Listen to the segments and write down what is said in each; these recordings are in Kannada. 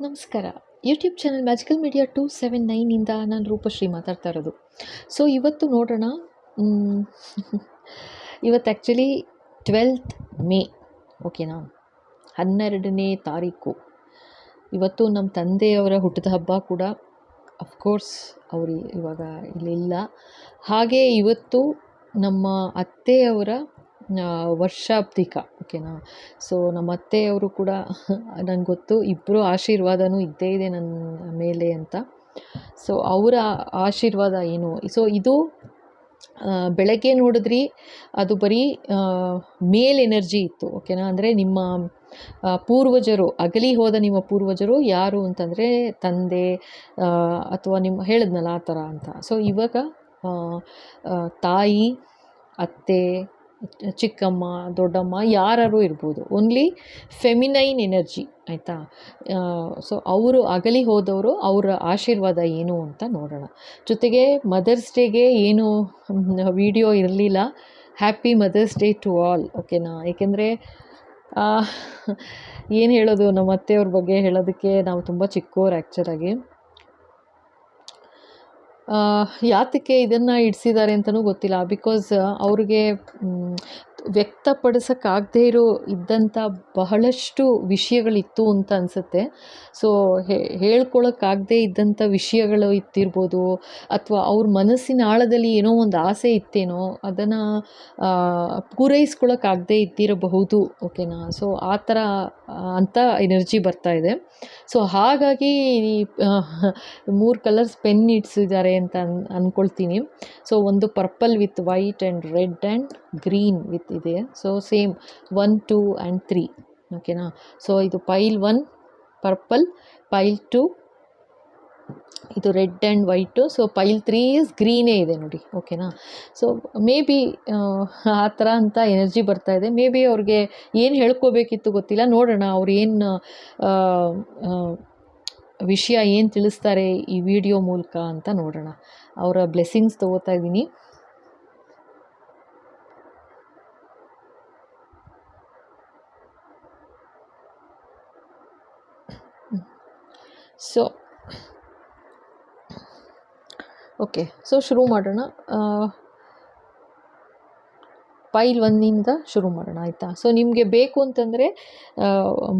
ನಮಸ್ಕಾರ. ಯೂಟ್ಯೂಬ್ ಚಾನಲ್ ಮ್ಯಾಜಿಕಲ್ ಮೀಡಿಯಾ 279 ಇಂದ ನಾನು ರೂಪಶ್ರೀ ಮಾತಾಡ್ತಾ ಇರೋದು. ಸೊ ಇವತ್ತು ನೋಡೋಣ. ಮ್, ಇವತ್ತು ಆ್ಯಕ್ಚುಲಿ 12th ಮೇ, ಓಕೆನಾ, 12ನೇ ತಾರೀಕು. ಇವತ್ತು ನಮ್ಮ ತಂದೆಯವರ ಹುಟ್ಟಿದ ಹಬ್ಬ ಕೂಡ. ಅಫ್ಕೋರ್ಸ್ ಅವರು ಇವಾಗ ಇಲ್ಲಿಲ್ಲ. ಹಾಗೆ ಇವತ್ತು ನಮ್ಮ ಅತ್ತೆಯವರ ವರ್ಷಾಬ್ದಿಕ, ಓಕೆನಾ. ಸೊ ನಮ್ಮ ಅತ್ತೆಯವರು ಕೂಡ ನಂಗೆ ಗೊತ್ತು, ಇಬ್ಬರು ಆಶೀರ್ವಾದನೂ ಇದ್ದೇ ಇದೆ ನನ್ನ ಮೇಲೆ ಅಂತ. ಸೊ ಅವರ ಆಶೀರ್ವಾದ ಏನು, ಸೊ ಇದು ಬೆಳಗ್ಗೆ ನೋಡಿದ್ರಿ ಅದು ಬರೀ ಮೇಲ್ ಎನರ್ಜಿ ಇತ್ತು, ಓಕೆನಾ. ಅಂದರೆ ನಿಮ್ಮ ಪೂರ್ವಜರು, ಅಗಲಿ ಹೋದ ನಿಮ್ಮ ಪೂರ್ವಜರು ಯಾರು ಅಂತಂದರೆ ತಂದೆ ಅಥವಾ ನಿಮ್ಮ ಹೇಳಿದ್ನಲ್ಲ ಆ ಥರ ಅಂತ. ಸೊ ಇವಾಗ ತಾಯಿ, ಅತ್ತೆ, ಚಿಕ್ಕಮ್ಮ, ದೊಡ್ಡಮ್ಮ ಯಾರು ಇರ್ಬೋದು, ಓನ್ಲಿ ಫೆಮಿನೈನ್ ಎನರ್ಜಿ, ಆಯಿತಾ. ಸೊ ಅವರು ಅಗಲಿ ಹೋದವರು, ಅವರ ಆಶೀರ್ವಾದ ಏನು ಅಂತ ನೋಡೋಣ. ಜೊತೆಗೆ ಮದರ್ಸ್ ಡೇಗೆ ಏನು ವಿಡಿಯೋ ಇರಲಿಲ್ಲ. Happy Mother's Day to all, ಓಕೆನಾ. ಏಕೆಂದರೆ ಏನು ಹೇಳೋದು, ನಮ್ಮ ಅತ್ತೆಯವ್ರ ಬಗ್ಗೆ ಹೇಳೋದಕ್ಕೆ ನಾವು ತುಂಬ ಚಿಕ್ಕವ್ರು ಆ್ಯಕ್ಚುಲಾಗಿ. ಯಾತಕ್ಕೆ ಇದನ್ನು ಇಡಿಸಿದ್ದಾರೆ ಅಂತಲೂ ಗೊತ್ತಿಲ್ಲ. ಬಿಕಾಸ್ ಅವ್ರಿಗೆ ವ್ಯಕ್ತಪಡಿಸೋಕ್ಕಾಗದೇ ಇದ್ದಂಥ ಬಹಳಷ್ಟು ವಿಷಯಗಳಿತ್ತು ಅಂತ ಅನಿಸುತ್ತೆ. ಸೊ ಹೇಳ್ಕೊಳಕ್ಕಾಗದೇ ಇದ್ದಂಥ ವಿಷಯಗಳು ಇತ್ತಿರ್ಬೋದು, ಅಥವಾ ಅವ್ರ ಮನಸ್ಸಿನ ಆಳದಲ್ಲಿ ಏನೋ ಒಂದು ಆಸೆ ಇತ್ತೇನೋ, ಅದನ್ನು ಪೂರೈಸ್ಕೊಳಕ್ಕಾಗದೇ ಇದ್ದಿರಬಹುದು, ಓಕೆನಾ. ಸೊ ಆ ಥರ ಅಂತ ಎನರ್ಜಿ ಬರ್ತಾ ಇದೆ. ಸೊ ಹಾಗಾಗಿ 3 ಕಲರ್ಸ್ ಪೆನ್ ಇಡ್ಸಿದ್ದಾರೆ ಅಂತ ಅಂದ್ಕೊಳ್ತೀನಿ. ಸೊ ಒಂದು purple with white and red and green with ಇದೆ. ಸೊ ಸೇಮ್ 1, 2 ಆ್ಯಂಡ್ 3, ಓಕೆನಾ. ಸೊ ಇದು ಪೈಲ್ 1 ಪರ್ಪಲ್, ಪೈಲ್ 2 ಇದು red and white, so pile 3 is ಗ್ರೀನೇ ಇದೆ ನೋಡಿ, ಓಕೆನಾ. ಸೊ ಮೇ ಬಿ ಆ ಥರ ಅಂತ ಎನರ್ಜಿ ಬರ್ತಾ ಇದೆ. ಮೇ ಬಿ ಅವ್ರಿಗೆ ಏನು ಹೇಳ್ಕೋಬೇಕಿತ್ತು ಗೊತ್ತಿಲ್ಲ. ನೋಡೋಣ ಅವ್ರು ಏನು ವಿಷಯ ಏನು ತಿಳಿಸ್ತಾರೆ ಈ ವಿಡಿಯೋ ಮೂಲಕ ಅಂತ ನೋಡೋಣ. ಅವರ ಬ್ಲೆಸ್ಸಿಂಗ್ಸ್ ತೊಗೋತಾ ಇದ್ದೀನಿ. ಸೊ ಓಕೆ, ಸೊ ಶುರು ಮಾಡೋಣ. ಪೈಲ್ 1 ಶುರು ಮಾಡೋಣ, ಆಯಿತಾ. ಸೊ ನಿಮಗೆ ಬೇಕು ಅಂತಂದರೆ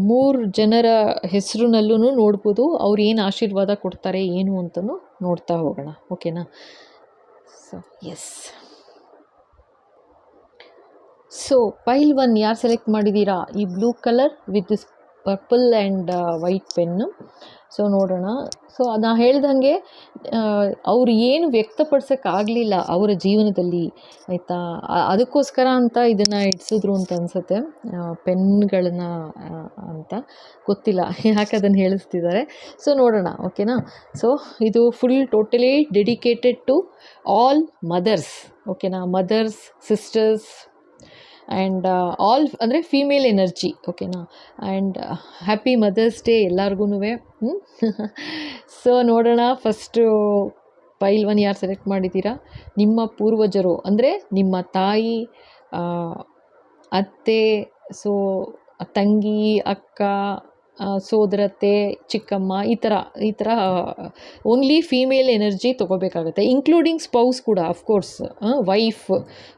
3 ಜನರ ಹೆಸರಿನಲ್ಲೂ ನೋಡ್ಬೋದು, ಅವ್ರು ಏನು ಆಶೀರ್ವಾದ ಕೊಡ್ತಾರೆ ಏನು ಅಂತಲೂ ನೋಡ್ತಾ ಹೋಗೋಣ, ಓಕೆನಾ. ಸೊ ಎಸ್, ಸೊ ಪೈಲ್ 1 ಯಾರು ಸೆಲೆಕ್ಟ್ ಮಾಡಿದ್ದೀರಾ, ಈ blue colour with this purple and white pen. So ನೋಡೋಣ. ಸೊ ನಾನು ಹೇಳ್ದಂಗೆ ಅವರು ಏನು ವ್ಯಕ್ತಪಡಿಸೋಕ್ಕಾಗಲಿಲ್ಲ ಅವರ ಜೀವನದಲ್ಲಿ, ಆಯಿತಾ. ಅದಕ್ಕೋಸ್ಕರ ಅಂತ ಇದನ್ನು ಇಡಿಸಿದ್ರು ಅಂತ ಅನಿಸುತ್ತೆ, ಪೆನ್ಗಳನ್ನ ಅಂತ ಗೊತ್ತಿಲ್ಲ ಯಾಕೆ ಅದನ್ನು ಹೇಳಿಸ್ತಿದ್ದಾರೆ. ಸೊ ನೋಡೋಣ, ಓಕೆನಾ. ಸೊ ಇದು full totally dedicated to all mothers, ಓಕೆನಾ. ಮದರ್ಸ್, ಸಿಸ್ಟರ್ಸ್ ಆ್ಯಂಡ್ ಆಲ್ ಅಂದರೆ ಫೀಮೇಲ್ ಎನರ್ಜಿ, ಓಕೆನಾ. ಆ್ಯಂಡ್ ಹ್ಯಾಪಿ ಮದರ್ಸ್ ಡೇ ಎಲ್ಲರಿಗೂ. ಸೊ ನೋಡೋಣ. ಫಸ್ಟು ಪೈಲ್ 1 ಯಾರು ಸೆಲೆಕ್ಟ್ ಮಾಡಿದ್ದೀರಾ, ನಿಮ್ಮ ಪೂರ್ವಜರು ಅಂದರೆ ನಿಮ್ಮ ತಾಯಿ, ಅತ್ತೆ, ಸೊ ತಂಗಿ, ಅಕ್ಕ, ಸೋದರತೆ, ಚಿಕ್ಕಮ್ಮ, ಈ ಥರ ಓನ್ಲಿ ಫೀಮೇಲ್ ಎನರ್ಜಿ ತೊಗೋಬೇಕಾಗತ್ತೆ, ಇನ್ಕ್ಲೂಡಿಂಗ್ ಸ್ಪೌಸ್ ಕೂಡ, ಅಫ್ಕೋರ್ಸ್ ವೈಫ್,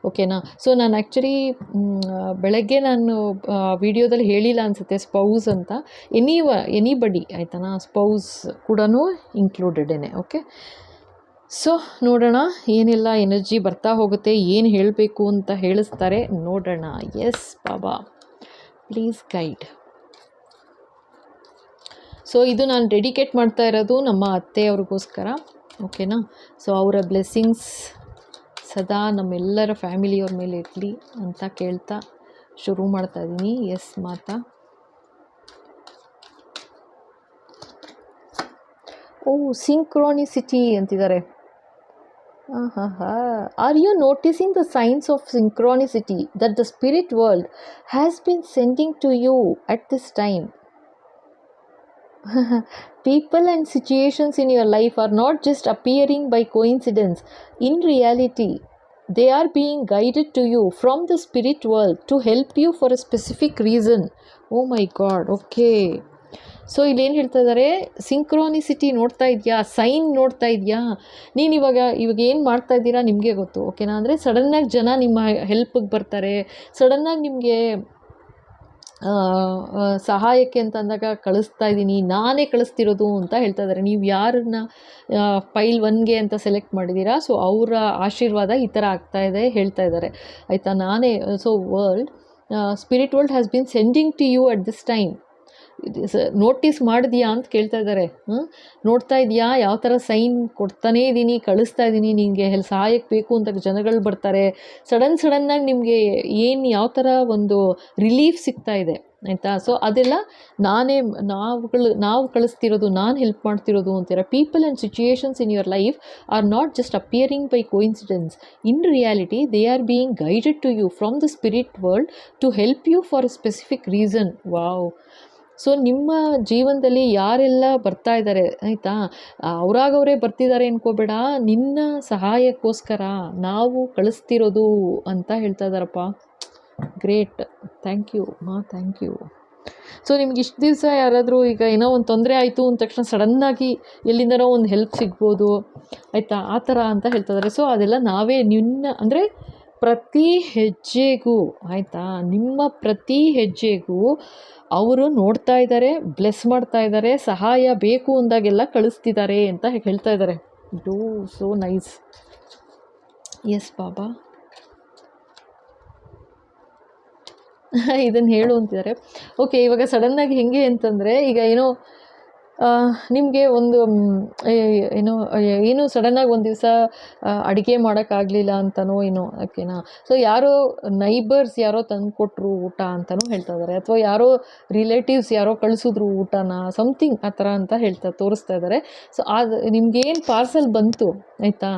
ಓಕೆನಾ. ಸೊ ನಾನು ಆ್ಯಕ್ಚುಲಿ ಬೆಳಗ್ಗೆ ನಾನು ವಿಡಿಯೋದಲ್ಲಿ ಹೇಳಿಲ್ಲ ಅನಿಸುತ್ತೆ ಸ್ಪೌಸ್ ಅಂತ. ಎನಿಬಡಿ, ಆಯ್ತಾನಾ, ಸ್ಪೌಸ್ ಕೂಡ ಇನ್ಕ್ಲೂಡೆಡೇನೆ, ಓಕೆ. ಸೊ ನೋಡೋಣ ಏನೆಲ್ಲ ಎನರ್ಜಿ ಬರ್ತಾ ಹೋಗುತ್ತೆ, ಏನು ಹೇಳಬೇಕು ಅಂತ ಹೇಳಿಸ್ತಾರೆ ನೋಡೋಣ. ಎಸ್ ಬಾಬಾ, ಪ್ಲೀಸ್ ಗೈಡ್. ಸೊ ಇದು ನಾನು ಡೆಡಿಕೇಟ್ ಮಾಡ್ತಾ ಇರೋದು ನಮ್ಮ ಅತ್ತೆಯವ್ರಿಗೋಸ್ಕರ, ಓಕೆನಾ. ಸೊ ಅವರ ಬ್ಲೆಸ್ಸಿಂಗ್ಸ್ ಸದಾ ನಮ್ಮೆಲ್ಲರ ಫ್ಯಾಮಿಲಿಯವ್ರ ಮೇಲೆ ಇರಲಿ ಅಂತ ಕೇಳ್ತಾ ಶುರು ಮಾಡ್ತಾ ಇದ್ದೀನಿ. ಎಸ್ ಮಾತಾ. ಓ, ಸಿಂಕ್ರೋನಿಸಿಟಿ ಅಂತಿದ್ದಾರೆ. Are you noticing the signs of synchronicity that the spirit world has been sending to you at this time? People and situations in your life are not just appearing by coincidence. In reality, they are being guided to you from the spirit world to help you for a specific reason. Oh my God, okay. So ಇಲ್ಲೇನು ಹೇಳ್ತಾ ಇದ್ದಾರೆ, ಸಿಂಕ್ರೋನಿಸಿಟಿ ನೋಡ್ತಾ ಇದೆಯಾ, ಸೈನ್ ನೋಡ್ತಾ ಇದೆಯಾ, ನೀನು ಇವಾಗ ಏನು ಮಾಡ್ತಾ ಇದ್ದೀರಾ ನಿಮಗೆ ಗೊತ್ತು, ಓಕೆನಾ. ಅಂದರೆ ಸಡನ್ನಾಗಿ ಜನ ನಿಮ್ಮ ಹೆಲ್ಪಿಗೆ ಬರ್ತಾರೆ, ಸಡನ್ನಾಗಿ ನಿಮಗೆ ಸಹಾಯಕ್ಕೆ ಅಂತ ಅಂದಾಗ ಕಳಿಸ್ತಾ ಇದ್ದೀನಿ, ನಾನೇ ಕಳಿಸ್ತಿರೋದು ಅಂತ ಹೇಳ್ತಾ ಇದ್ದಾರೆ. ನೀವು ಯಾರನ್ನ ಫೈಲ್ 1ಗೆ ಅಂತ ಸೆಲೆಕ್ಟ್ ಮಾಡಿದ್ದೀರಾ, ಸೊ ಅವರ ಆಶೀರ್ವಾದ ಈ ಥರ ಆಗ್ತಾ ಇದೆ ಹೇಳ್ತಾ ಇದ್ದಾರೆ, ಆಯಿತಾ. ನಾನೇ so spirit world has been sending to you at this time. Notice ಮಾಡಿದ್ಯಾ ಅಂತ ಕೇಳ್ತಾ ಇದ್ದಾರೆ. ನೋಡ್ತಾ ಇದೆಯಾ ಯಾವ ಥರ ಸೈನ್ ಕೊಡ್ತಾನೇ ಇದ್ದೀನಿ, ಕಳಿಸ್ತಾ ಇದ್ದೀನಿ, ನಿನಗೆ ಸಹಾಯಕ್ಕೆ ಬೇಕು ಅಂತ ಜನಗಳು ಬರ್ತಾರೆ. ಸಡನ್ನಾಗಿ ನಿಮಗೆ ಯಾವ ಥರ ಒಂದು ರಿಲೀಫ್ ಸಿಗ್ತಾ ಇದೆ, ಆಯಿತಾ. ಸೊ ಅದೆಲ್ಲ ನಾವು ಕಳಿಸ್ತಿರೋದು, ನಾನು ಹೆಲ್ಪ್ ಮಾಡ್ತಿರೋದು ಅಂತೀರ. People and situations in your life are not just appearing by coincidence. In reality they are being guided to you from the spirit world to help you for a specific reason. Wow. So ನಿಮ್ಮ ಜೀವನದಲ್ಲಿ ಯಾರೆಲ್ಲ ಬರ್ತಾ ಇದ್ದಾರೆ, ಆಯಿತಾ, ಅವರಾಗವರೇ ಬರ್ತಿದ್ದಾರೆ ಅನ್ಕೋಬೇಡ, ನಿನ್ನ ಸಹಾಯಕ್ಕೋಸ್ಕರ ನಾವು ಕಳಿಸ್ತಿರೋದು ಅಂತ ಹೇಳ್ತಾ ಇದ್ದಾರಪ್ಪ. Great, thank you thank you. So ನಿಮ್ಗೆ ಇಷ್ಟು ದಿವಸ ಯಾರಾದರೂ ಈಗ ಏನೋ ಒಂದು ತೊಂದರೆ ಆಯಿತು ಅಂದ ತಕ್ಷಣ ಸಡನ್ನಾಗಿ ಎಲ್ಲಿಂದನೋ ಒಂದು ಹೆಲ್ಪ್ ಸಿಗ್ಬೋದು, ಆಯಿತಾ, ಆ ಥರ ಅಂತ ಹೇಳ್ತಾ ಇದ್ದಾರೆ. ಸೊ ಅದೆಲ್ಲ ನಾವೇ ಅಂದರೆ ಪ್ರತಿ ಹೆಜ್ಜೆಗೂ, ಆಯಿತಾ, ನಿಮ್ಮ ಪ್ರತಿ ಹೆಜ್ಜೆಗೂ ಅವರು ನೋಡ್ತಾ ಇದ್ದಾರೆ, ಬ್ಲೆಸ್ ಮಾಡ್ತಾ ಇದ್ದಾರೆ, ಸಹಾಯ ಬೇಕು ಅಂದಾಗೆಲ್ಲ ಕಳಿಸ್ತಿದ್ದಾರೆ ಅಂತ ಹೇಳ್ತಾ ಇದ್ದಾರೆ. Do so nice. ಎಸ್ ಬಾಬಾ, ಇದನ್ನು ಹೇಳು ಅಂತಿದ್ದಾರೆ. ಓಕೆ, ಇವಾಗ ಸಡನ್ನಾಗಿ ಹೆಂಗೆ ಅಂತಂದರೆ, ಈಗ ಏನೋ ನಿಮಗೆ ಒಂದು ಏನು ಸಡನ್ನಾಗಿ ಒಂದು ದಿವಸ ಅಡುಗೆ ಮಾಡೋಕ್ಕಾಗಲಿಲ್ಲ ಅಂತನೋ ಏನೋ, ಓಕೆನಾ. ಸೊ ಯಾರೋ ನೈಬರ್ಸ್ ಯಾರೋ ತಂದು ಕೊಟ್ಟರು ಊಟ ಅಂತಲೂ ಹೇಳ್ತಾ ಇದ್ದಾರೆ, ಅಥವಾ ಯಾರೋ ರಿಲೇಟಿವ್ಸ್ ಯಾರೋ ಕಳಿಸಿದ್ರು ಊಟನ, ಸಮಥಿಂಗ್ ಆ ಥರ ಅಂತ ತೋರಿಸ್ತಾ ಇದ್ದಾರೆ. ಸೊ ಅದು ನಿಮ್ಗೇನು ಪಾರ್ಸೆಲ್ ಬಂತು, ಆಯಿತಾ,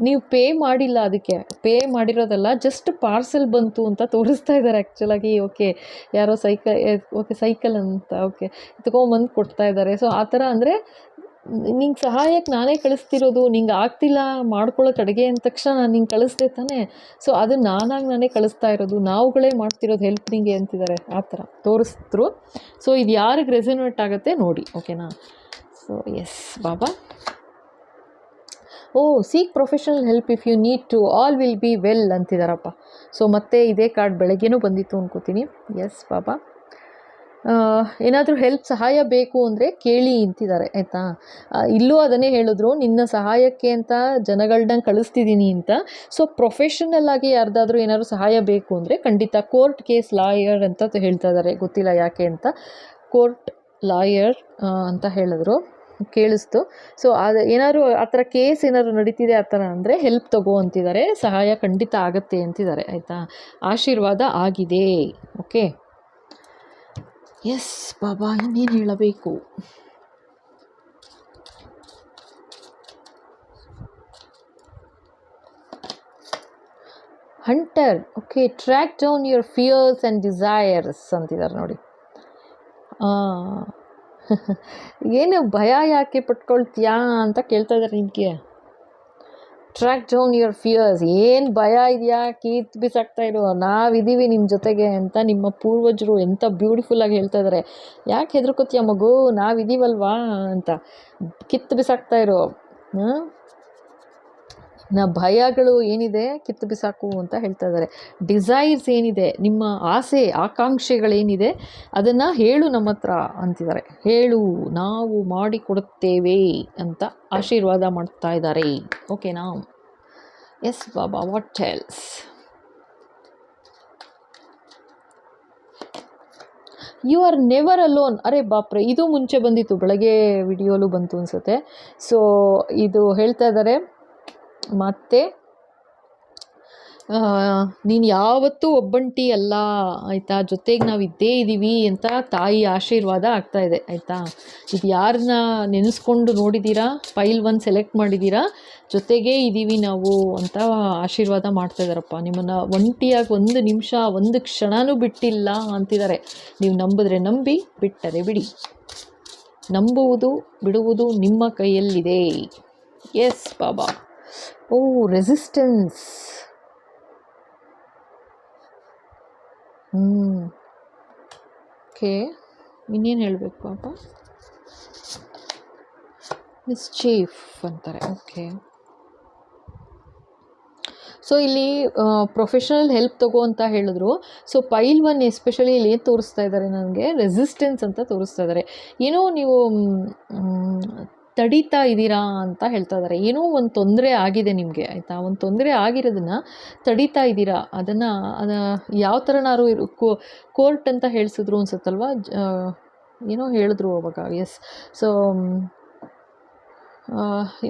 ನೀವು ಪೇ ಮಾಡಿಲ್ಲ, ಅದಕ್ಕೆ ಪೇ ಮಾಡಿರೋದಲ್ಲ, ಜಸ್ಟ್ ಪಾರ್ಸೆಲ್ ಬಂತು ಅಂತ ತೋರಿಸ್ತಾ ಇದ್ದಾರೆ ಆ್ಯಕ್ಚುಲಾಗಿ. ಓಕೆ, ಯಾರೋ ಸೈಕಲ್ ಅಂತ ಓಕೆ ತೊಗೊಂಬಂದು ಕೊಡ್ತಾ ಇದ್ದಾರೆ. ಸೊ ಆ ಥರ ಅಂದರೆ ನಿಂಗೆ ಸಹಾಯಕ್ಕೆ ನಾನೇ ಕಳಿಸ್ತಿರೋದು, ನಿಂಗೆ ಆಗ್ತಿಲ್ಲ ಮಾಡ್ಕೊಳ್ಳೋಕೆ ಅಡುಗೆ ಅಂದ ತಕ್ಷಣ ನಾನು ನಿಂಗೆ ಕಳಿಸ್ದೆ ತಾನೇ. ಸೊ ಅದು ನಾನೇ ಕಳಿಸ್ತಾ ಇರೋದು, ನಾವುಗಳೇ ಮಾಡ್ತಿರೋದು ಹೆಲ್ಪ್ ನಿಂಗೆ ಅಂತಿದ್ದಾರೆ, ಆ ಥರ ತೋರಿಸಿದ್ರು. ಸೊ ಇದು ಯಾರಿಗೆ ರೆಸೊನೇಟ್ ಆಗುತ್ತೆ ನೋಡಿ, ಓಕೆನಾ. So yes Baba. Seek professional help if you need to, all will be well ಅಂತಿದ್ದಾರಪ್ಪ. ಸೊ ಮತ್ತೆ ಇದೇ ಕಾರ್ಡ್ ಬೆಳಗ್ಗೆನೂ ಬಂದಿತ್ತು ಅನ್ಕೋತೀನಿ. ಎಸ್ ಬಾಬಾ. ಏನಾದರೂ ಸಹಾಯ ಬೇಕು ಅಂದರೆ ಕೇಳಿ ಅಂತಿದ್ದಾರೆ, ಆಯಿತಾ. ಇಲ್ಲೂ ಅದನ್ನೇ ಹೇಳಿದ್ರು, ನಿನ್ನ ಸಹಾಯಕ್ಕೆ ಅಂತ ಜನಗಳನ್ನ ಕಳಿಸ್ತಿದ್ದೀನಿ ಅಂತ. ಸೊ ಪ್ರೊಫೆಷನಲ್ ಆಗಿ ಯಾರ್ದಾದ್ರೂ ಏನಾದರೂ ಸಹಾಯ ಬೇಕು ಅಂದರೆ ಖಂಡಿತ ಕೋರ್ಟ್ ಕೇಸ್ ಲಾಯರ್ ಅಂತ ಹೇಳ್ತಾ ಇದ್ದಾರೆ, ಗೊತ್ತಿಲ್ಲ ಯಾಕೆ ಅಂತ. ಕೋರ್ಟ್ ಲಾಯರ್ ಅಂತ ಹೇಳಿದ್ರು, ಕೇಳಿಸ್ತು. ಸೊ ಅದು ಏನಾದ್ರು ಆ ಥರ ಕೇಸ್ ಏನಾದ್ರು ನಡೀತಿದೆ ಆ ಥರ ಅಂದರೆ ಹೆಲ್ಪ್ ತಗೋ ಅಂತಿದ್ದಾರೆ, ಸಹಾಯ ಖಂಡಿತ ಆಗುತ್ತೆ ಅಂತಿದ್ದಾರೆ, ಆಯಿತಾ. ಆಶೀರ್ವಾದ ಆಗಿದೆ. ಓಕೆ, ಎಸ್ ಬಾಬಾ, ಇನ್ನೇನು ಹೇಳಬೇಕು. Hunter, okay, track down your fierce and desires ಅಂತಿದ್ದಾರೆ ನೋಡಿ. ಏನು ಭಯ ಯಾಕೆ ಪಟ್ಕೊಳ್ತೀಯಾ ಅಂತ ಕೇಳ್ತಾ ಇದ್ದಾರೆ ನಿಮಗೆ. ಟ್ರ್ಯಾಕ್ ಡೌನ್ ಯುವರ್ ಫಿಯರ್ಸ್, ಏನು ಭಯ ಇದೆಯಾ, ಕಿತ್ತು ಬಿಸಾಕ್ತಾ ಇರೋ, ನಾವಿದ್ದೀವಿ ನಿಮ್ಮ ಜೊತೆಗೆ ಅಂತ ನಿಮ್ಮ ಪೂರ್ವಜರು ಎಂಥ ಬ್ಯೂಟಿಫುಲ್ಲಾಗಿ ಹೇಳ್ತಾ ಇದ್ದಾರೆ. ಯಾಕೆ ಹೆದರ್ಕೋತೀಯ ಮಗು, ನಾವಿದ್ದೀವಲ್ವಾ ಅಂತ ಕಿತ್ತು ಬಿಸಾಕ್ತಾ ಇರೋ. ಭಯಗಳು ಏನಿದೆ ಕಿತ್ತು ಬಿಸಾಕು ಅಂತ ಹೇಳ್ತಾ ಇದ್ದಾರೆ. ಡಿಸೈರ್ಸ್ ಏನಿದೆ, ನಿಮ್ಮ ಆಸೆ ಆಕಾಂಕ್ಷೆಗಳೇನಿದೆ ಅದನ್ನು ಹೇಳು ನಮ್ಮ ಹತ್ರ ಅಂತಿದ್ದಾರೆ. ಹೇಳು, ನಾವು ಮಾಡಿಕೊಡುತ್ತೇವೆ ಅಂತ ಆಶೀರ್ವಾದ ಮಾಡ್ತಾ ಇದ್ದಾರೆ. ಓಕೆನಾ. ಎಸ್ ಬಾಬಾ, what else. You are never alone. ಅರೆ ಬಾಪ್ರೆ, ಇದು ಮುಂಚೆ ಬಂದಿತ್ತು, ಬೆಳಗ್ಗೆ ವಿಡಿಯೋಲು ಬಂತು ಅನಿಸುತ್ತೆ. ಸೊ ಇದು ಹೇಳ್ತಾ ಇದ್ದಾರೆ ಮತ್ತೆ, ನೀನು ಯಾವತ್ತೂ ಒಬ್ಬಂಟಿ ಅಲ್ಲ, ಆಯಿತಾ, ಜೊತೆಗೆ ನಾವು ಇದ್ದೇ ಇದ್ದೀವಿ ಅಂತ ತಾಯಿ ಆಶೀರ್ವಾದ ಆಗ್ತಾ ಇದೆ, ಆಯಿತಾ. ಇದು ಯಾರನ್ನ ನೆನೆಸ್ಕೊಂಡು ನೋಡಿದ್ದೀರಾ, ಫೈಲ್ 1 ಸೆಲೆಕ್ಟ್ ಮಾಡಿದ್ದೀರಾ, ಜೊತೆಗೇ ಇದ್ದೀವಿ ನಾವು ಅಂತ ಆಶೀರ್ವಾದ ಮಾಡ್ತಾ ಇದ್ದಾರಪ್ಪ. ನಿಮ್ಮನ್ನು ಒಂಟಿಯಾಗಿ ಒಂದು ನಿಮಿಷ ಒಂದು ಕ್ಷಣನೂ ಬಿಟ್ಟಿಲ್ಲ ಅಂತಿದ್ದಾರೆ. ನೀವು ನಂಬಿದ್ರೆ ನಂಬಿ, ಬಿಟ್ಟರೆ ಬಿಡಿ. ನಂಬುವುದು ಬಿಡುವುದು ನಿಮ್ಮ ಕೈಯಲ್ಲಿದೆ. ಎಸ್ ಬಾಬಾ. ರೆಸಿಸ್ಟೆನ್ಸ್. ಓಕೆ, ಇನ್ನೇನು ಹೇಳಬೇಕು ಪಾಪ. ಮಿಸ್ಚೀಫ್ ಅಂತಾರೆ. ಓಕೆ. ಸೊ ಇಲ್ಲಿ ಪ್ರೊಫೆಷನಲ್ ಹೆಲ್ಪ್ ತಗೋ ಅಂತ ಹೇಳಿದ್ರು. ಸೊ ಪೈಲ್ 1 ಎಸ್ಪೆಷಲಿ ಇಲ್ಲಿ ಏನು ತೋರಿಸ್ತಾ ಇದ್ದಾರೆ ನನಗೆ, ರೆಸಿಸ್ಟೆನ್ಸ್ ಅಂತ ತೋರಿಸ್ತಾ ಇದ್ದಾರೆ. ಏನೋ ನೀವು ತಡೀತಾ ಇದ್ದೀರಾ ಅಂತ ಹೇಳ್ತಾ ಇದ್ದಾರೆ. ಏನೋ ಒಂದು ತೊಂದರೆ ಆಗಿದೆ ನಿಮಗೆ, ಆಯಿತಾ. ಒಂದು ತೊಂದರೆ ಆಗಿರೋದನ್ನು ತಡೀತಾ ಇದ್ದೀರಾ. ಅದನ್ನು ಯಾವ ಥರನಾರು ಕೋರ್ಟ್ ಅಂತ ಹೇಳಿಸಿದ್ರು ಅನ್ಸುತ್ತಲ್ವ, ಏನೋ ಹೇಳಿದ್ರು ಅವಾಗ. ಎಸ್. ಸೊ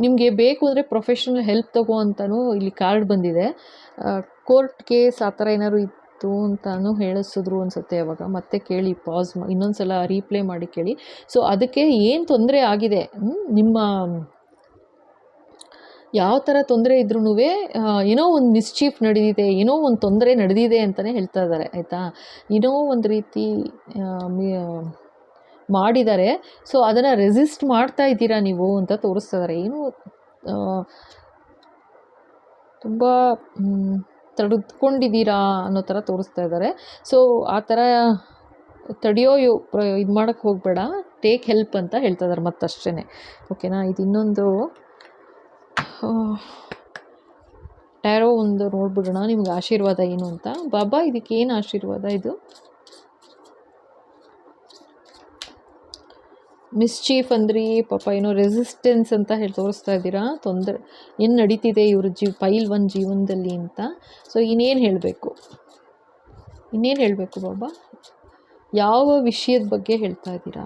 ನಿಮಗೆ ಬೇಕು ಅಂದರೆ ಪ್ರೊಫೆಷ್ನಲ್ ಹೆಲ್ಪ್ ತಗೋ ಅಂತಲೂ ಇಲ್ಲಿ ಕಾರ್ಡ್ ಬಂದಿದೆ. ಕೋರ್ಟ್ ಕೇಸ್ ಆ ಥರ ಏನಾದ್ರು ಇತ್ತು ಅಂತಲೂ ಹೇಳಿಸಿದ್ರು ಅನಿಸುತ್ತೆ ಅವಾಗ. ಮತ್ತೆ ಕೇಳಿ, ಪಾಸ್ ಇನ್ನೊಂದು ಸಲ ರೀಪ್ಲೇ ಮಾಡಿ ಕೇಳಿ. ಸೊ ಅದಕ್ಕೆ ಏನು ತೊಂದರೆ ಆಗಿದೆ, ನಿಮ್ಮ ಯಾವ ಥರ ತೊಂದರೆ ಇದ್ರೂ ಏನೋ ಒಂದು ಮಿಸ್ಚೀಫ್ ನಡೆದಿದೆ, ಏನೋ ಒಂದು ತೊಂದರೆ ನಡೆದಿದೆ ಅಂತಲೇ ಹೇಳ್ತಾ ಇದ್ದಾರೆ, ಆಯಿತಾ. ಏನೋ ಒಂದು ರೀತಿ ಮಾಡಿದ್ದಾರೆ. ಸೊ ಅದನ್ನು ರೆಸಿಸ್ಟ್ ಮಾಡ್ತಾ ಇದ್ದೀರಾ ನೀವು ಅಂತ ತೋರಿಸ್ತಾ ಇದ್ದಾರೆ. ಏನು ತುಂಬ ತಡೆದುಕೊಂಡಿದ್ದೀರಾ ಅನ್ನೋ ಥರ ತೋರಿಸ್ತಾ ಇದ್ದಾರೆ. ಸೊ ಆ ಥರ ತಡೆಯೋ ಇದು ಮಾಡೋಕ್ಕೆ ಹೋಗಬೇಡ, ಟೇಕ್ ಹೆಲ್ಪ್ ಅಂತ ಹೇಳ್ತಾ ಇದ್ದಾರೆ ಮತ್ತಷ್ಟೇ. ಓಕೆನಾ. ಇದು ಇನ್ನೊಂದು ಟ್ಯಾರೋ ಒಂದು ನೋಡ್ಬಿಡೋಣ, ನಿಮ್ಗೆ ಆಶೀರ್ವಾದ ಏನು ಅಂತ. ಬಾಬಾ ಇದಕ್ಕೆ ಏನು ಆಶೀರ್ವಾದ ಇದು? ಮಿಸ್ಚೀಫ್ ಅಂದ್ರಿ ಪಾಪ, ಏನೋ ರೆಸಿಸ್ಟೆನ್ಸ್ ಅಂತ ಹೇಳಿ ತೋರಿಸ್ತಾ ಇದ್ದೀರಾ. ತೊಂದರೆ ಏನು ನಡೀತಿದೆ ಇವ್ರ ಪೈಲ್ 1 ಜೀವನದಲ್ಲಿ ಅಂತ. ಸೊ ಇನ್ನೇನು ಹೇಳಬೇಕು, ಇನ್ನೇನು ಹೇಳಬೇಕು ಬಾಬಾ? ಯಾವ ವಿಷಯದ ಬಗ್ಗೆ ಹೇಳ್ತಾ ಇದ್ದೀರಾ?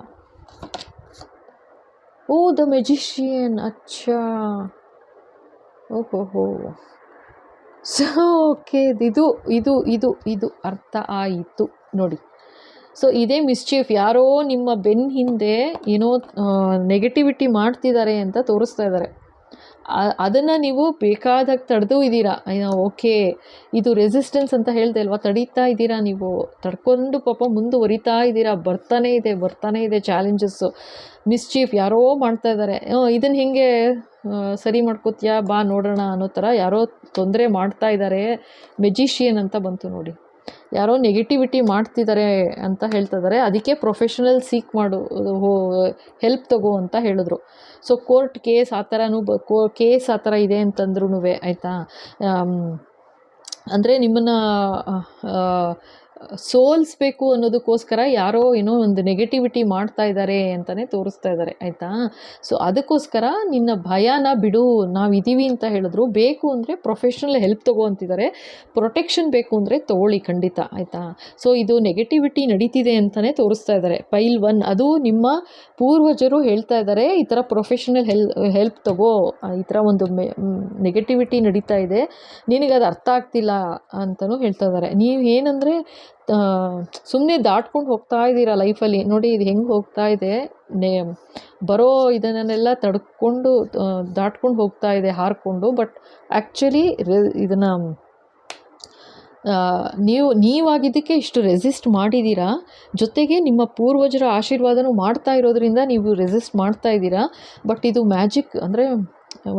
ಓ, ದ ಮೆಜಿಷಿಯನ್. ಅಚ್ಚಾ, ಓಹೋ. ಸೊ ಓಕೆ, ಇದು ಇದು ಇದು ಇದು ಅರ್ಥ ಆಯಿತು ನೋಡಿ. ಸೊ ಇದೇ ಮಿಸ್ಚೀಫ್, ಯಾರೋ ನಿಮ್ಮ ಬೆನ್ನ ಹಿಂದೆ ಏನೋ ನೆಗೆಟಿವಿಟಿ ಮಾಡ್ತಿದ್ದಾರೆ ಅಂತ ತೋರಿಸ್ತಾ ಇದ್ದಾರೆ. ಅದನ್ನು ನೀವು ಬೇಕಾದಾಗ ತಡೆದು ಇದ್ದೀರಾ. ಓಕೆ, ಇದು ರೆಸಿಸ್ಟೆನ್ಸ್ ಅಂತ ಹೇಳ್ದೆ ಅಲ್ವಾ, ತಡೀತಾ ಇದ್ದೀರಾ ನೀವು, ತಡ್ಕೊಂಡು ಪಾಪ ಮುಂದುವರಿತಾ ಇದ್ದೀರಾ. ಬರ್ತಾನೆ ಇದೆ ಚಾಲೆಂಜಸ್ಸು. ಮಿಸ್ಚೀಫ್ ಯಾರೋ ಮಾಡ್ತಾ ಇದ್ದಾರೆ. ಇದನ್ನು ಹೇಗೆ ಸರಿ ಮಾಡ್ಕೋತೀಯಾ, ಬಾ ನೋಡೋಣ ಅನ್ನೋ ಥರ ಯಾರೋ ತೊಂದರೆ ಮಾಡ್ತಾ ಇದ್ದಾರೆ. ಮೆಜಿಷಿಯನ್ ಅಂತ ಬಂತು ನೋಡಿ, ಯಾರೋ ನೆಗೆಟಿವಿಟಿ ಮಾಡ್ತಿದ್ದಾರೆ ಅಂತ ಹೇಳ್ತಾ ಇದ್ದಾರೆ. ಅದಕ್ಕೆ ಪ್ರೊಫೆಷನಲ್ ಸೀಕ್ ಮಾಡು, ಹೆಲ್ಪ್ ತಗೋ ಅಂತ ಹೇಳಿದ್ರು. ಸೊ ಕೋರ್ಟ್ ಕೇಸ್ ಆ ಥರನೂ ಕೇಸ್ ಆ ಥರ ಇದೆ ಅಂತಂದ್ರೂ, ಆಯಿತಾ. ಅಂದರೆ ನಿಮ್ಮನ್ನು ಸೋಲಿಸ್ಬೇಕು ಅನ್ನೋದಕ್ಕೋಸ್ಕರ ಯಾರೋ ಏನೋ ಒಂದು ನೆಗೆಟಿವಿಟಿ ಮಾಡ್ತಾ ಇದ್ದಾರೆ ಅಂತಲೇ ತೋರಿಸ್ತಾ ಇದ್ದಾರೆ, ಆಯಿತಾ. ಸೊ ಅದಕ್ಕೋಸ್ಕರ ನಿನ್ನ ಭಯನ ಬಿಡು, ನಾವಿದ್ದೀವಿ ಅಂತ ಹೇಳಿದ್ರು. ಬೇಕು ಅಂದರೆ ಪ್ರೊಫೆಷ್ನಲ್ ಹೆಲ್ಪ್ ತಗೋ ಅಂತಿದ್ದಾರೆ. ಪ್ರೊಟೆಕ್ಷನ್ ಬೇಕು ಅಂದರೆ ತೊಗೊಳ್ಳಿ ಖಂಡಿತ, ಆಯಿತಾ. ಸೊ ಇದು ನೆಗೆಟಿವಿಟಿ ನಡೀತಿದೆ ಅಂತಲೇ ತೋರಿಸ್ತಾ ಇದ್ದಾರೆ. ಪೈಲ್ 1 ಅದು ನಿಮ್ಮ ಪೂರ್ವಜರು ಹೇಳ್ತಾ ಇದ್ದಾರೆ, ಈ ಥರ ಪ್ರೊಫೆಷನಲ್ ಹೆಲ್ಪ್ ತಗೋ, ಈ ಥರ ಒಂದು ನೆಗೆಟಿವಿಟಿ ನಡೀತಾ ಇದೆ, ನಿನಗದು ಅರ್ಥ ಆಗ್ತಿಲ್ಲ ಅಂತಲೂ ಹೇಳ್ತಾ ಇದ್ದಾರೆ. ನೀವು ಏನಂದರೆ ಸುಮ್ಮನೆ ದಾಟ್ಕೊಂಡು ಹೋಗ್ತಾ ಇದ್ದೀರಾ ಲೈಫಲ್ಲಿ. ನೋಡಿ ಇದು ಹೆಂಗೆ ಹೋಗ್ತಾ ಇದೆ, ಬರೋ ಇದನ್ನೆಲ್ಲ ತಡ್ಕೊಂಡು ದಾಟ್ಕೊಂಡು ಹೋಗ್ತಾ ಇದೆ ಹಾರಿಕೊಂಡು. ಬಟ್ ಆ್ಯಕ್ಚುಲಿ ಇದನ್ನು ನೀವಾಗಿದ್ದಕ್ಕೆ ಇಷ್ಟು ರೆಸಿಸ್ಟ್ ಮಾಡಿದ್ದೀರಾ. ಜೊತೆಗೆ ನಿಮ್ಮ ಪೂರ್ವಜರ ಆಶೀರ್ವಾದನೂ ಮಾಡ್ತಾ ಇರೋದ್ರಿಂದ ನೀವು ರೆಸಿಸ್ಟ್ ಮಾಡ್ತಾ ಇದ್ದೀರಾ. ಬಟ್ ಇದು ಮ್ಯಾಜಿಕ್, ಅಂದರೆ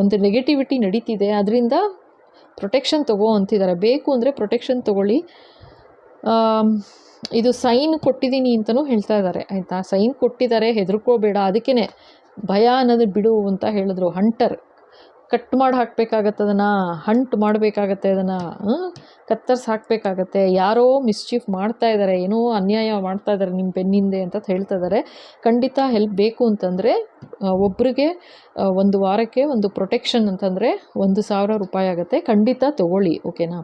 ಒಂದು ನೆಗೆಟಿವಿಟಿ ನಡೀತಿದೆ, ಅದರಿಂದ ಪ್ರೊಟೆಕ್ಷನ್ ತಗೋ ಅಂತಿದ್ದಾರೆ. ಬೇಕು ಅಂದರೆ ಪ್ರೊಟೆಕ್ಷನ್ ತೊಗೊಳ್ಳಿ. ಇದು ಸೈನ್ ಕೊಟ್ಟಿದ್ದೀನಿ ಅಂತಲೂ ಹೇಳ್ತಾ ಇದ್ದಾರೆ, ಆಯಿತಾ. ಸೈನ್ ಕೊಟ್ಟಿದ್ದಾರೆ, ಹೆದರ್ಕೋಬೇಡ. ಅದಕ್ಕೇ ಭಯ ಅನ್ನೋದು ಬಿಡು ಅಂತ ಹೇಳಿದ್ರು. ಹಂಟರ್ ಕಟ್ ಮಾಡಿ ಹಾಕಬೇಕಾಗತ್ತೆ, ಅದನ್ನು ಹಂಟ್ ಮಾಡಬೇಕಾಗತ್ತೆ, ಅದನ್ನು ಕತ್ತರಿಸಿ ಹಾಕಬೇಕಾಗತ್ತೆ. ಯಾರೋ ಮಿಸ್ಚೀಫ್ ಮಾಡ್ತಾ ಇದ್ದಾರೆ, ಏನೋ ಅನ್ಯಾಯ ಮಾಡ್ತಾ ಇದ್ದಾರೆ ನಿಮ್ಮ ಬೆನ್ನಿಂದೆ ಅಂತ ಹೇಳ್ತಾ ಇದ್ದಾರೆ. ಖಂಡಿತ ಹೆಲ್ಪ್ ಬೇಕು ಅಂತಂದರೆ ಒಬ್ಬರಿಗೆ ಒಂದು ವಾರಕ್ಕೆ ಒಂದು ಪ್ರೊಟೆಕ್ಷನ್ ಅಂತಂದರೆ 1,000 ರೂಪಾಯಿ ಆಗುತ್ತೆ. ಖಂಡಿತ ತೊಗೊಳ್ಳಿ, ಓಕೆನಾ.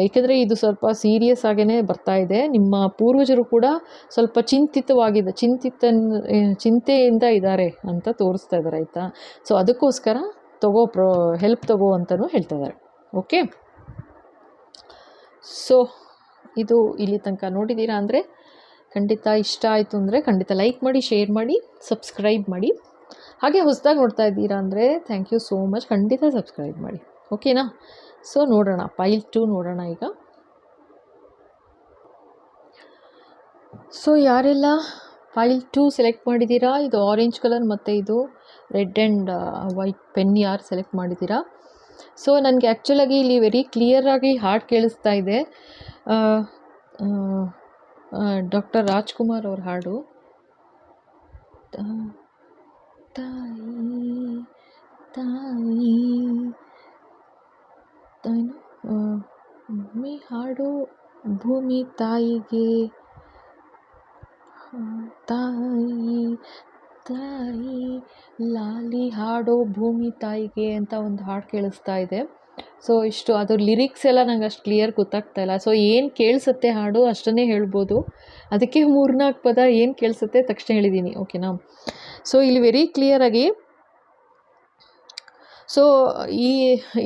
ಏಕೆಂದರೆ ಇದು ಸ್ವಲ್ಪ ಸೀರಿಯಸ್ ಆಗೇ ಬರ್ತಾ ಇದೆ. ನಿಮ್ಮ ಪೂರ್ವಜರು ಕೂಡ ಸ್ವಲ್ಪ ಚಿಂತೆಯಿಂದ ಇದ್ದಾರೆ ಅಂತ ತೋರಿಸ್ತಾ ಇದ್ದಾರೆ, ಆಯಿತಾ. ಸೊ ಅದಕ್ಕೋಸ್ಕರ ಹೆಲ್ಪ್ ತಗೋ ಅಂತಲೂ ಹೇಳ್ತಾ ಇದ್ದಾರೆ, ಓಕೆ. ಸೊ ಇದು ಇಲ್ಲಿ ತನಕ ನೋಡಿದ್ದೀರಾ ಅಂದರೆ ಖಂಡಿತ ಇಷ್ಟ ಆಯಿತು ಅಂದರೆ ಖಂಡಿತ ಲೈಕ್ ಮಾಡಿ, ಶೇರ್ ಮಾಡಿ, ಸಬ್ಸ್ಕ್ರೈಬ್ ಮಾಡಿ. ಹಾಗೆ ಹೊಸದಾಗಿ ನೋಡ್ತಾ ಇದ್ದೀರಾ ಅಂದರೆ ಥ್ಯಾಂಕ್ ಯು ಸೋ ಮಚ್, ಖಂಡಿತ ಸಬ್ಸ್ಕ್ರೈಬ್ ಮಾಡಿ, ಓಕೆನಾ. ಸೊ ನೋಡೋಣ, ಪೈಲ್ 2 ನೋಡೋಣ ಈಗ. ಸೊ ಯಾರೆಲ್ಲ ಪೈಲ್ 2 ಸೆಲೆಕ್ಟ್ ಮಾಡಿದ್ದೀರಾ, ಇದು ಆರೆಂಜ್ ಕಲರ್ ಮತ್ತು ಇದು ರೆಡ್ ಆ್ಯಂಡ್ ವೈಟ್ ಪೆನ್ ಯಾರು ಸೆಲೆಕ್ಟ್ ಮಾಡಿದ್ದೀರಾ. ಸೊ ನನಗೆ ಆ್ಯಕ್ಚುಲಾಗಿ ಇಲ್ಲಿ ವೆರಿ ಕ್ಲಿಯರಾಗಿ ಹಾಡು ಕೇಳಿಸ್ತಾ ಇದೆ. ಡಾಕ್ಟರ್ ರಾಜ್ಕುಮಾರ್ ಅವ್ರ ಹಾಡು. ತಾಯಿ ತಾಯಿ ಭೂಮಿ ಹಾಡು ಭೂಮಿ ತಾಯಿಗೆ ತಾಯಿ ತಾಯಿ ಲಾಲಿ ಹಾಡೋ ಭೂಮಿ ತಾಯಿಗೆ ಅಂತ ಒಂದು ಹಾಡು ಕೇಳಿಸ್ತಾ ಇದೆ. ಸೊ ಇಷ್ಟು ಅದ್ರ ಲಿರಿಕ್ಸ್ ಎಲ್ಲ ನಂಗೆ ಅಷ್ಟು ಕ್ಲಿಯರ್ ಗೊತ್ತಾಗ್ತಾ ಇಲ್ಲ. ಸೊ ಏನು ಕೇಳಿಸುತ್ತೆ ಹಾಡು ಅಷ್ಟನ್ನೇ ಹೇಳ್ಬೋದು. ಅದಕ್ಕೆ 3-4 ಪದ ಏನು ಕೇಳಿಸುತ್ತೆ ತಕ್ಷಣ ಹೇಳಿದ್ದೀನಿ, ಓಕೆನಾ. ಸೊ ಇಲ್ಲಿ ವೆರಿ ಕ್ಲಿಯರಾಗಿ ಸೊ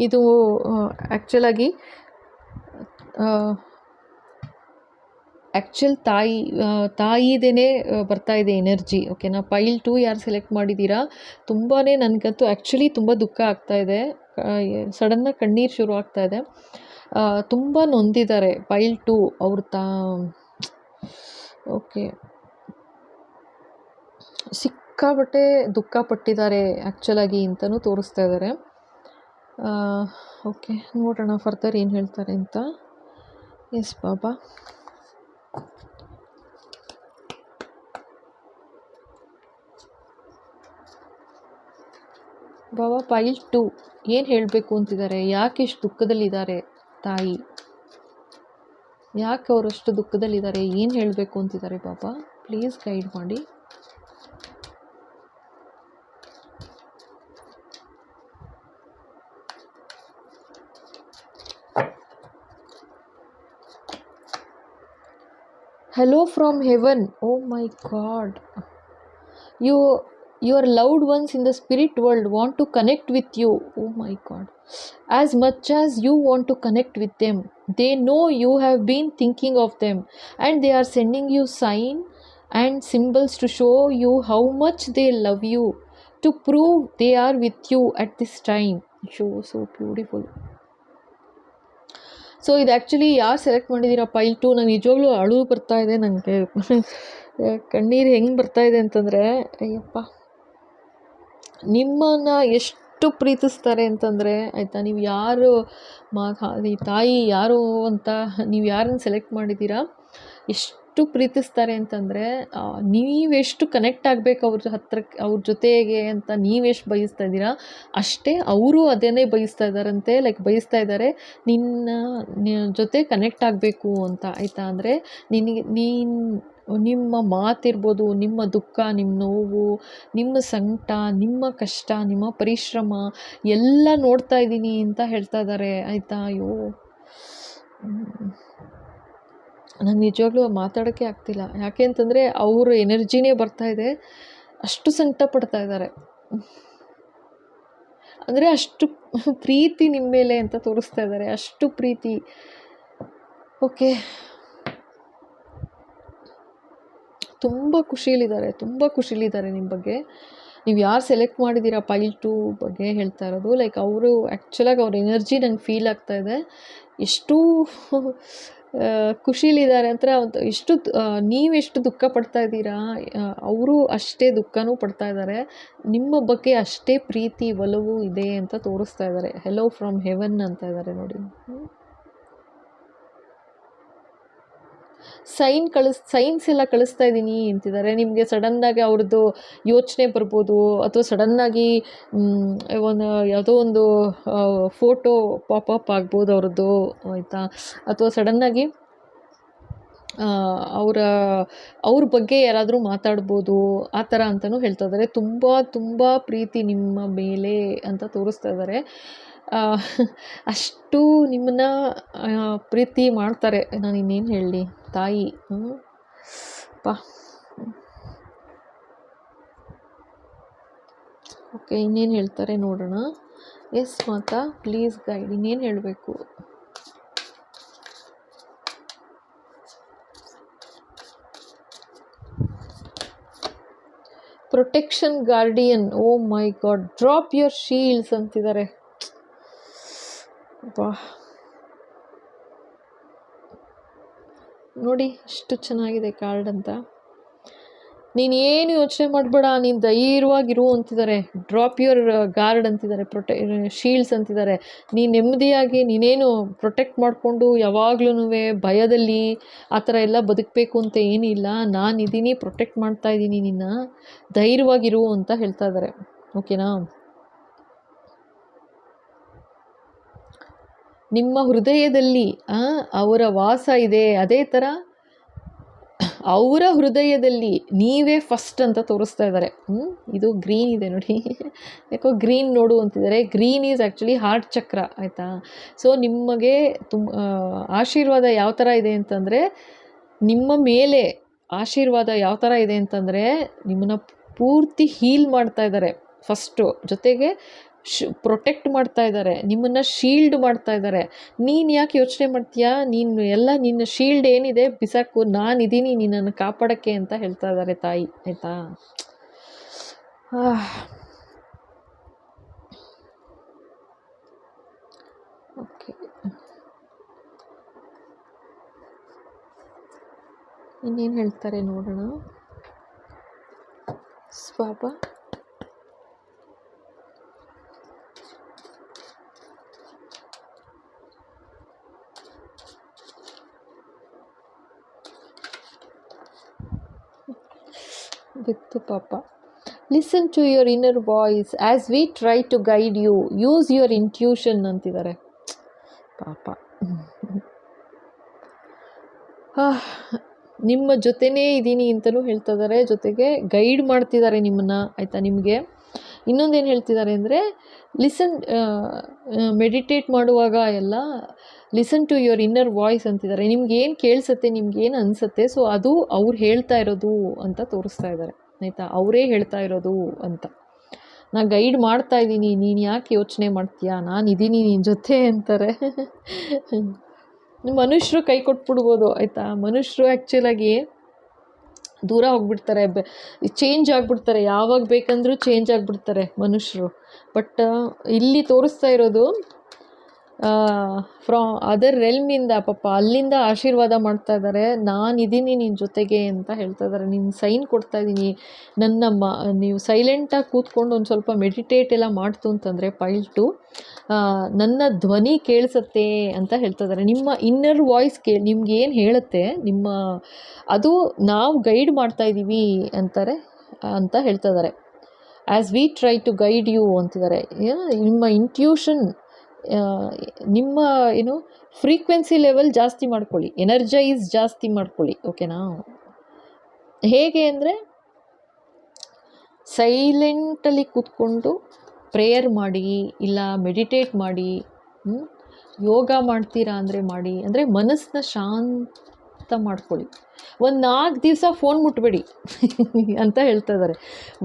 ಇದು ಆ್ಯಕ್ಚುಲಾಗಿ ತಾಯಿದೇನೆ ಬರ್ತಾ ಇದೆ ಎನರ್ಜಿ, ಓಕೆನಾ. ಪೈಲ್ 2 ಯಾರು ಸೆಲೆಕ್ಟ್ ಮಾಡಿದ್ದೀರಾ, ತುಂಬಾ ನನಗಂತೂ ಆ್ಯಕ್ಚುಲಿ ತುಂಬ ದುಃಖ ಆಗ್ತಾಯಿದೆ. ಸಡನ್ನಾಗಿ ಕಣ್ಣೀರು ಶುರು ಆಗ್ತಾ ಇದೆ. ತುಂಬ ನೊಂದಿದ್ದಾರೆ ಪೈಲ್ 2 ಅವ್ರು ಓಕೆ, ಸಿಕ್ಕಾಪಟ್ಟೆ ದುಃಖ ಪಟ್ಟಿದ್ದಾರೆ ಆ್ಯಕ್ಚುಲಾಗಿ ಅಂತಲೂ ತೋರಿಸ್ತಾ ಇದ್ದಾರೆ. ಓಕೆ, ನೋಡೋಣ ಫರ್ದರ್ ಏನು ಹೇಳ್ತಾರೆ ಅಂತ. ಎಸ್ ಬಾಬಾ. ಬಾಬಾ ಪೈಲ್ 2 ಏನು ಹೇಳಬೇಕು ಅಂತಿದ್ದಾರೆ, ಯಾಕೆ ಇಷ್ಟು ದುಃಖದಲ್ಲಿದ್ದಾರೆ ತಾಯಿ, ಯಾಕೆ ಅವರಷ್ಟು ದುಃಖದಲ್ಲಿದ್ದಾರೆ, ಏನು ಹೇಳಬೇಕು ಅಂತಿದ್ದಾರೆ ಬಾಬಾ, ಪ್ಲೀಸ್ ಗೈಡ್ ಮಾಡಿ. Hello from heaven. Oh my God. Your loved ones in the spirit world want to connect with you. Oh my God. As much as you want to connect with them, they know you have been thinking of them, and they are sending you sign and symbols to show you how much they love you, to prove they are with you at this time. So beautiful. So ಇದು ಆ್ಯಕ್ಚುಲಿ ಯಾರು ಸೆಲೆಕ್ಟ್ ಮಾಡಿದ್ದೀರಾ ಪೈಲ್ 2, ನಂಗೆ ನಿಜವಾಗ್ಲೂ ಅಳು ಬರ್ತಾ ಇದೆ. ನನಗೆ ಕಣ್ಣೀರು ಹೆಂಗೆ ಬರ್ತಾ ಇದೆ ಅಂತಂದರೆ, ಅಯ್ಯಪ್ಪ, ನಿಮ್ಮನ್ನು ಎಷ್ಟು ಪ್ರೀತಿಸ್ತಾರೆ ಅಂತಂದರೆ, ಆಯಿತಾ, ನೀವು ಯಾರು ಈ ತಾಯಿ ಯಾರು ಅಂತ ನೀವು ಯಾರನ್ನು ಸೆಲೆಕ್ಟ್ ಮಾಡಿದ್ದೀರಾ, ಎಷ್ಟು ಪ್ರೀತಿಸ್ತಾರೆ ಅಂತಂದರೆ, ನೀವೆಷ್ಟು ಕನೆಕ್ಟ್ ಆಗಬೇಕು ಅವ್ರ ಜೊತೆಗೆ ಅಂತ ನೀವೆಷ್ಟು ಬಯಸ್ತಾ ಇದ್ದೀರಾ, ಅಷ್ಟೇ ಅವರು ಅದನ್ನೇ ಬಯಸ್ತಾ ಇದ್ದಾರಂತೆ. ಬಯಸ್ತಾ ಇದ್ದಾರೆ ನಿನ್ನ ಜೊತೆ ಕನೆಕ್ಟ್ ಆಗಬೇಕು ಅಂತ, ಆಯಿತಾ. ಅಂದರೆ ನಿಮ್ಮ ಮಾತಿರ್ಬೋದು, ನಿಮ್ಮ ದುಃಖ, ನಿಮ್ಮ ನೋವು, ನಿಮ್ಮ ಸಂಕಟ, ನಿಮ್ಮ ಕಷ್ಟ, ನಿಮ್ಮ ಪರಿಶ್ರಮ ಎಲ್ಲ ನೋಡ್ತಾ ಇದ್ದೀನಿ ಅಂತ ಹೇಳ್ತಾ ಇದ್ದಾರೆ, ಆಯಿತಾ. ಅಯ್ಯೋ, ನಂಗೆ ನಿಜವಾಗ್ಲೂ ಮಾತಾಡೋಕ್ಕೆ ಆಗ್ತಿಲ್ಲ. ಯಾಕೆ ಅಂತಂದರೆ ಅವ್ರ ಎನರ್ಜಿನೇ ಬರ್ತಾ ಇದೆ, ಅಷ್ಟು ಸಂಕಟ ಪಡ್ತಾ ಇದ್ದಾರೆ. ಅಂದರೆ ಅಷ್ಟು ಪ್ರೀತಿ ನಿಮ್ಮ ಮೇಲೆ ಅಂತ ತೋರಿಸ್ತಾ ಇದ್ದಾರೆ, ಅಷ್ಟು ಪ್ರೀತಿ. ಓಕೆ, ತುಂಬ ಖುಷಿಲಿದ್ದಾರೆ ನಿಮ್ಮ ಬಗ್ಗೆ. ನೀವು ಯಾರು ಸೆಲೆಕ್ಟ್ ಮಾಡಿದ್ದೀರಾ ಪೈಲ್ 2 ಬಗ್ಗೆ ಹೇಳ್ತಾ ಇರೋದು. ಅವರು ಆ್ಯಕ್ಚುಲಾಗಿ ಅವ್ರ ಎನರ್ಜಿ ನಂಗೆ ಫೀಲ್ ಆಗ್ತಾ ಇದೆ. ಎಷ್ಟು ಖುಷಿಲಿದ್ದಾರೆ ಅಂದರೆ, ನೀವೆಷ್ಟು ದುಃಖ ಪಡ್ತಾ ಇದ್ದೀರಾ, ಅವರು ಅಷ್ಟೇ ದುಃಖನೂ ಪಡ್ತಾ ಇದ್ದಾರೆ. ನಿಮ್ಮ ಬಗ್ಗೆ ಅಷ್ಟೇ ಪ್ರೀತಿ ಒಲವು ಇದೆ ಅಂತ ತೋರಿಸ್ತಾ ಇದ್ದಾರೆ. ಹೆಲೋ ಫ್ರಮ್ ಹೆವನ್ ಅಂತ ಇದ್ದಾರೆ ನೋಡಿ. ಸೈನ್ಸ್ ಎಲ್ಲ ಕಳಿಸ್ತಾ ಇದ್ದೀನಿ ಅಂತಿದ್ದಾರೆ. ನಿಮಗೆ ಸಡನ್ನಾಗಿ ಅವ್ರದ್ದು ಯೋಚನೆ ಬರ್ಬೋದು, ಅಥವಾ ಸಡನ್ನಾಗಿ ಯಾವುದೋ ಒಂದು ಫೋಟೋ ಪಾಪಪ್ ಆಗ್ಬೋದು ಅವ್ರದ್ದು, ಆಯಿತಾ. ಅಥವಾ ಸಡನ್ನಾಗಿ ಅವ್ರ ಬಗ್ಗೆ ಯಾರಾದರೂ ಮಾತಾಡ್ಬೋದು, ಆ ಥರ ಅಂತಲೂ ಹೇಳ್ತಾ ಇದ್ದಾರೆ. ತುಂಬ ಪ್ರೀತಿ ನಿಮ್ಮ ಮೇಲೆ ಅಂತ ತೋರಿಸ್ತಾ ಇದ್ದಾರೆ. ಅಷ್ಟು ನಿಮ್ಮನ್ನ ಪ್ರೀತಿ ಮಾಡ್ತಾರೆ. ನಾನು ಇನ್ನೇನು ಹೇಳಲಿ ತಾಯಿ. ಓಕೆ, ಇನ್ನೇನು ಹೇಳ್ತಾರೆ ನೋಡೋಣ. ಎಸ್ ಮಾತಾ, ಪ್ಲೀಸ್ ಗೈಡ್, ಇನ್ನೇನು ಹೇಳಬೇಕು. Protection guardian. Oh my God, drop your shields ಅಂತಿದ್ದಾರೆ. ನೋಡಿ ಎಷ್ಟು ಚೆನ್ನಾಗಿದೆ ಕಾರ್ಡ್ ಅಂತ. ನೀನೇನು ಯೋಚನೆ ಮಾಡಬೇಡ, ನೀನು ಧೈರ್ಯವಾಗಿರು ಅಂತಿದ್ದಾರೆ. ಡ್ರಾಪ್ ಯುವರ್ ಗಾರ್ಡ್ ಅಂತಿದ್ದಾರೆ, ಶೀಲ್ಡ್ಸ್ ಅಂತಿದ್ದಾರೆ. ನೀನು ನೆಮ್ಮದಿಯಾಗಿ ನೀನೇನು ಪ್ರೊಟೆಕ್ಟ್ ಮಾಡಿಕೊಂಡು ಯಾವಾಗ್ಲೂ ಭಯದಲ್ಲಿ ಆ ಥರ ಎಲ್ಲ ಬದುಕಬೇಕು ಅಂತ ಏನಿಲ್ಲ. ನಾನಿದ್ದೀನಿ, ಪ್ರೊಟೆಕ್ಟ್ ಮಾಡ್ತಾ ಇದ್ದೀನಿ ನಿನ್ನ, ಧೈರ್ಯವಾಗಿರು ಅಂತ ಹೇಳ್ತಾ ಇದ್ದಾರೆ, ಓಕೆನಾ. ನಿಮ್ಮ ಹೃದಯದಲ್ಲಿ ಅವರ ವಾಸ ಇದೆ. ಅದೇ ಥರ ಅವರ ಹೃದಯದಲ್ಲಿ ನೀವೇ ಫಸ್ಟ್ ಅಂತ ತೋರಿಸ್ತಾ ಇದ್ದಾರೆ. ಇದು ಗ್ರೀನ್ ಇದೆ ನೋಡಿ, ಯಾಕೋ ಗ್ರೀನ್ ನೋಡು ಅಂತಿದ್ದಾರೆ. ಗ್ರೀನ್ ಈಸ್ ಆ್ಯಕ್ಚುಲಿ ಹಾರ್ಟ್ ಚಕ್ರ, ಆಯಿತಾ. ಸೊ ನಿಮಗೆ ಆಶೀರ್ವಾದ ಯಾವ ಥರ ಇದೆ ಅಂತಂದರೆ, ನಿಮ್ಮ ಮೇಲೆ ಆಶೀರ್ವಾದ ಯಾವ ಥರ ಇದೆ ಅಂತಂದರೆ, ನಿಮ್ಮನ್ನು ಪೂರ್ತಿ ಹೀಲ್ ಮಾಡ್ತಾ ಇದ್ದಾರೆ ಫಸ್ಟು, ಜೊತೆಗೆ ಪ್ರೊಟೆಕ್ಟ್ ಮಾಡ್ತಾ ಇದ್ದಾರೆ, ನಿಮ್ಮನ್ನು ಶೀಲ್ಡ್ ಮಾಡ್ತಾ ಇದ್ದಾರೆ. ನೀನು ಯಾಕೆ ಯೋಚನೆ ಮಾಡ್ತೀಯಾ, ನೀನು ಎಲ್ಲ ನಿನ್ನ ಶೀಲ್ಡ್ ಏನಿದೆ ಬಿಸಾಕು, ನಾನಿದ್ದೀನಿ ನಿನ್ನನ್ನು ಕಾಪಾಡೋಕ್ಕೆ ಅಂತ ಹೇಳ್ತಾ ಇದ್ದಾರೆ ತಾಯಿ, ಆಯಿತಾ. ಓಕೆ, ಇನ್ನೇನು ಹೇಳ್ತಾರೆ ನೋಡೋಣ. ಸ್ವಾಪ with Papa. Listen to your inner voice as we try to guide you. Use your intuition ಅಂತಿದ್ದಾರೆ ಪಾಪ. ನಿಮ್ಮ ಜೊತೆನೇ ಇದ್ದೀನಿ ಅಂತಲೂ ಹೇಳ್ತಾ ಇದ್ದಾರೆ, ಜೊತೆಗೆ ಗೈಡ್ ಮಾಡ್ತಿದ್ದಾರೆ ನಿಮ್ಮನ್ನು, ಆಯಿತಾ. ನಿಮಗೆ ಇನ್ನೊಂದೇನು ಹೇಳ್ತಿದ್ದಾರೆ ಅಂದರೆ, ಲಿಸನ್, ಮೆಡಿಟೇಟ್ ಮಾಡುವಾಗ ಎಲ್ಲ listen to your inner voice ಅಂತಿದ್ದಾರೆ. ನಿಮ್ಗೆ ಏನು ಕೇಳಿಸುತ್ತೆ, ನಿಮ್ಗೇನು ಅನಿಸುತ್ತೆ, ಸೊ ಅದು ಅವ್ರು ಹೇಳ್ತಾ ಇರೋದು ಅಂತ ತೋರಿಸ್ತಾ ಇದ್ದಾರೆ, ಆಯಿತಾ. ಅವರೇ ಹೇಳ್ತಾ ಇರೋದು ಅಂತ. ನಾ ಗೈಡ್ ಮಾಡ್ತಾ ಇದ್ದೀನಿ, ನೀನು ಯಾಕೆ ಯೋಚನೆ ಮಾಡ್ತೀಯಾ, ನಾನು ಇದ್ದೀನಿ ನಿನ್ನ ಜೊತೆ ಅಂತಾರೆ. ಮನುಷ್ಯರು ಕೈ ಕೊಟ್ಬಿಡ್ಬೋದು, ಆಯಿತಾ. ಮನುಷ್ಯರು ಆ್ಯಕ್ಚುಲಾಗಿ ದೂರ ಹೋಗ್ಬಿಡ್ತಾರೆ, ಚೇಂಜ್ ಆಗಿಬಿಡ್ತಾರೆ, ಯಾವಾಗ ಬೇಕಂದ್ರೂ ಚೇಂಜ್ ಆಗಿಬಿಡ್ತಾರೆ ಮನುಷ್ಯರು. ಬಟ್ ಇಲ್ಲಿ ತೋರಿಸ್ತಾ ಇರೋದು ಫ್ರಾಮ್ ಅದರ್ ರೆಲ್ಮಿಂದ, ಪಾಪ ಅಲ್ಲಿಂದ ಆಶೀರ್ವಾದ ಮಾಡ್ತಾ ಇದ್ದಾರೆ. ನಾನಿದ್ದೀನಿ ನಿನ್ನ ಜೊತೆಗೆ ಅಂತ ಹೇಳ್ತಾ ಇದ್ದಾರೆ. ನಿನ್ನ ಸೈನ್ ಕೊಡ್ತಾ ಇದ್ದೀನಿ. ನೀವು ಸೈಲೆಂಟಾಗಿ ಕೂತ್ಕೊಂಡು ಒಂದು ಸ್ವಲ್ಪ ಮೆಡಿಟೇಟ್ ಎಲ್ಲ ಮಾಡ್ತು ಅಂತಂದರೆ ಪೈಲ್ಟು ನನ್ನ ಧ್ವನಿ ಕೇಳಿಸುತ್ತೆ ಅಂತ ಹೇಳ್ತಾ ಇದ್ದಾರೆ. ನಿಮ್ಮ ಇನ್ನರ್ ವಾಯ್ಸ್ ನಿಮ್ಗೆ ಏನು ಹೇಳುತ್ತೆ, ಅದು ನಾವು ಗೈಡ್ ಮಾಡ್ತಾ ಇದ್ದೀವಿ ಅಂತಾರೆ ಅಂತ ಹೇಳ್ತಾ ಇದ್ದಾರೆ. As we try to guide you ಅಂತಿದ್ದಾರೆ. ನಿಮ್ಮ ಇಂಟ್ಯೂಷನ್, ನಿಮ್ಮ ಫ್ರೀಕ್ವೆನ್ಸಿ ಲೆವೆಲ್ ಜಾಸ್ತಿ ಮಾಡ್ಕೊಳ್ಳಿ, ಎನರ್ಜೈಸ್ ಜಾಸ್ತಿ ಮಾಡ್ಕೊಳ್ಳಿ, ಓಕೆನಾ. ಹೇಗೆ ಅಂದರೆ, ಸೈಲೆಂಟಲ್ಲಿ ಕೂತ್ಕೊಂಡು ಪ್ರೇಯರ್ ಮಾಡಿ, ಇಲ್ಲ ಮೆಡಿಟೇಟ್ ಮಾಡಿ, ಯೋಗ ಮಾಡ್ತೀರಾ ಅಂದರೆ ಮಾಡಿ, ಅಂದರೆ ಮನಸ್ಸನ್ನ ಶಾಂತ ಮಾಡ್ಕೊಳ್ಳಿ. ಒಂದು 4 ದಿವಸ ಫೋನ್ ಮುಟ್ಬೇಡಿ ಅಂತ ಹೇಳ್ತಾ ಇದ್ದಾರೆ.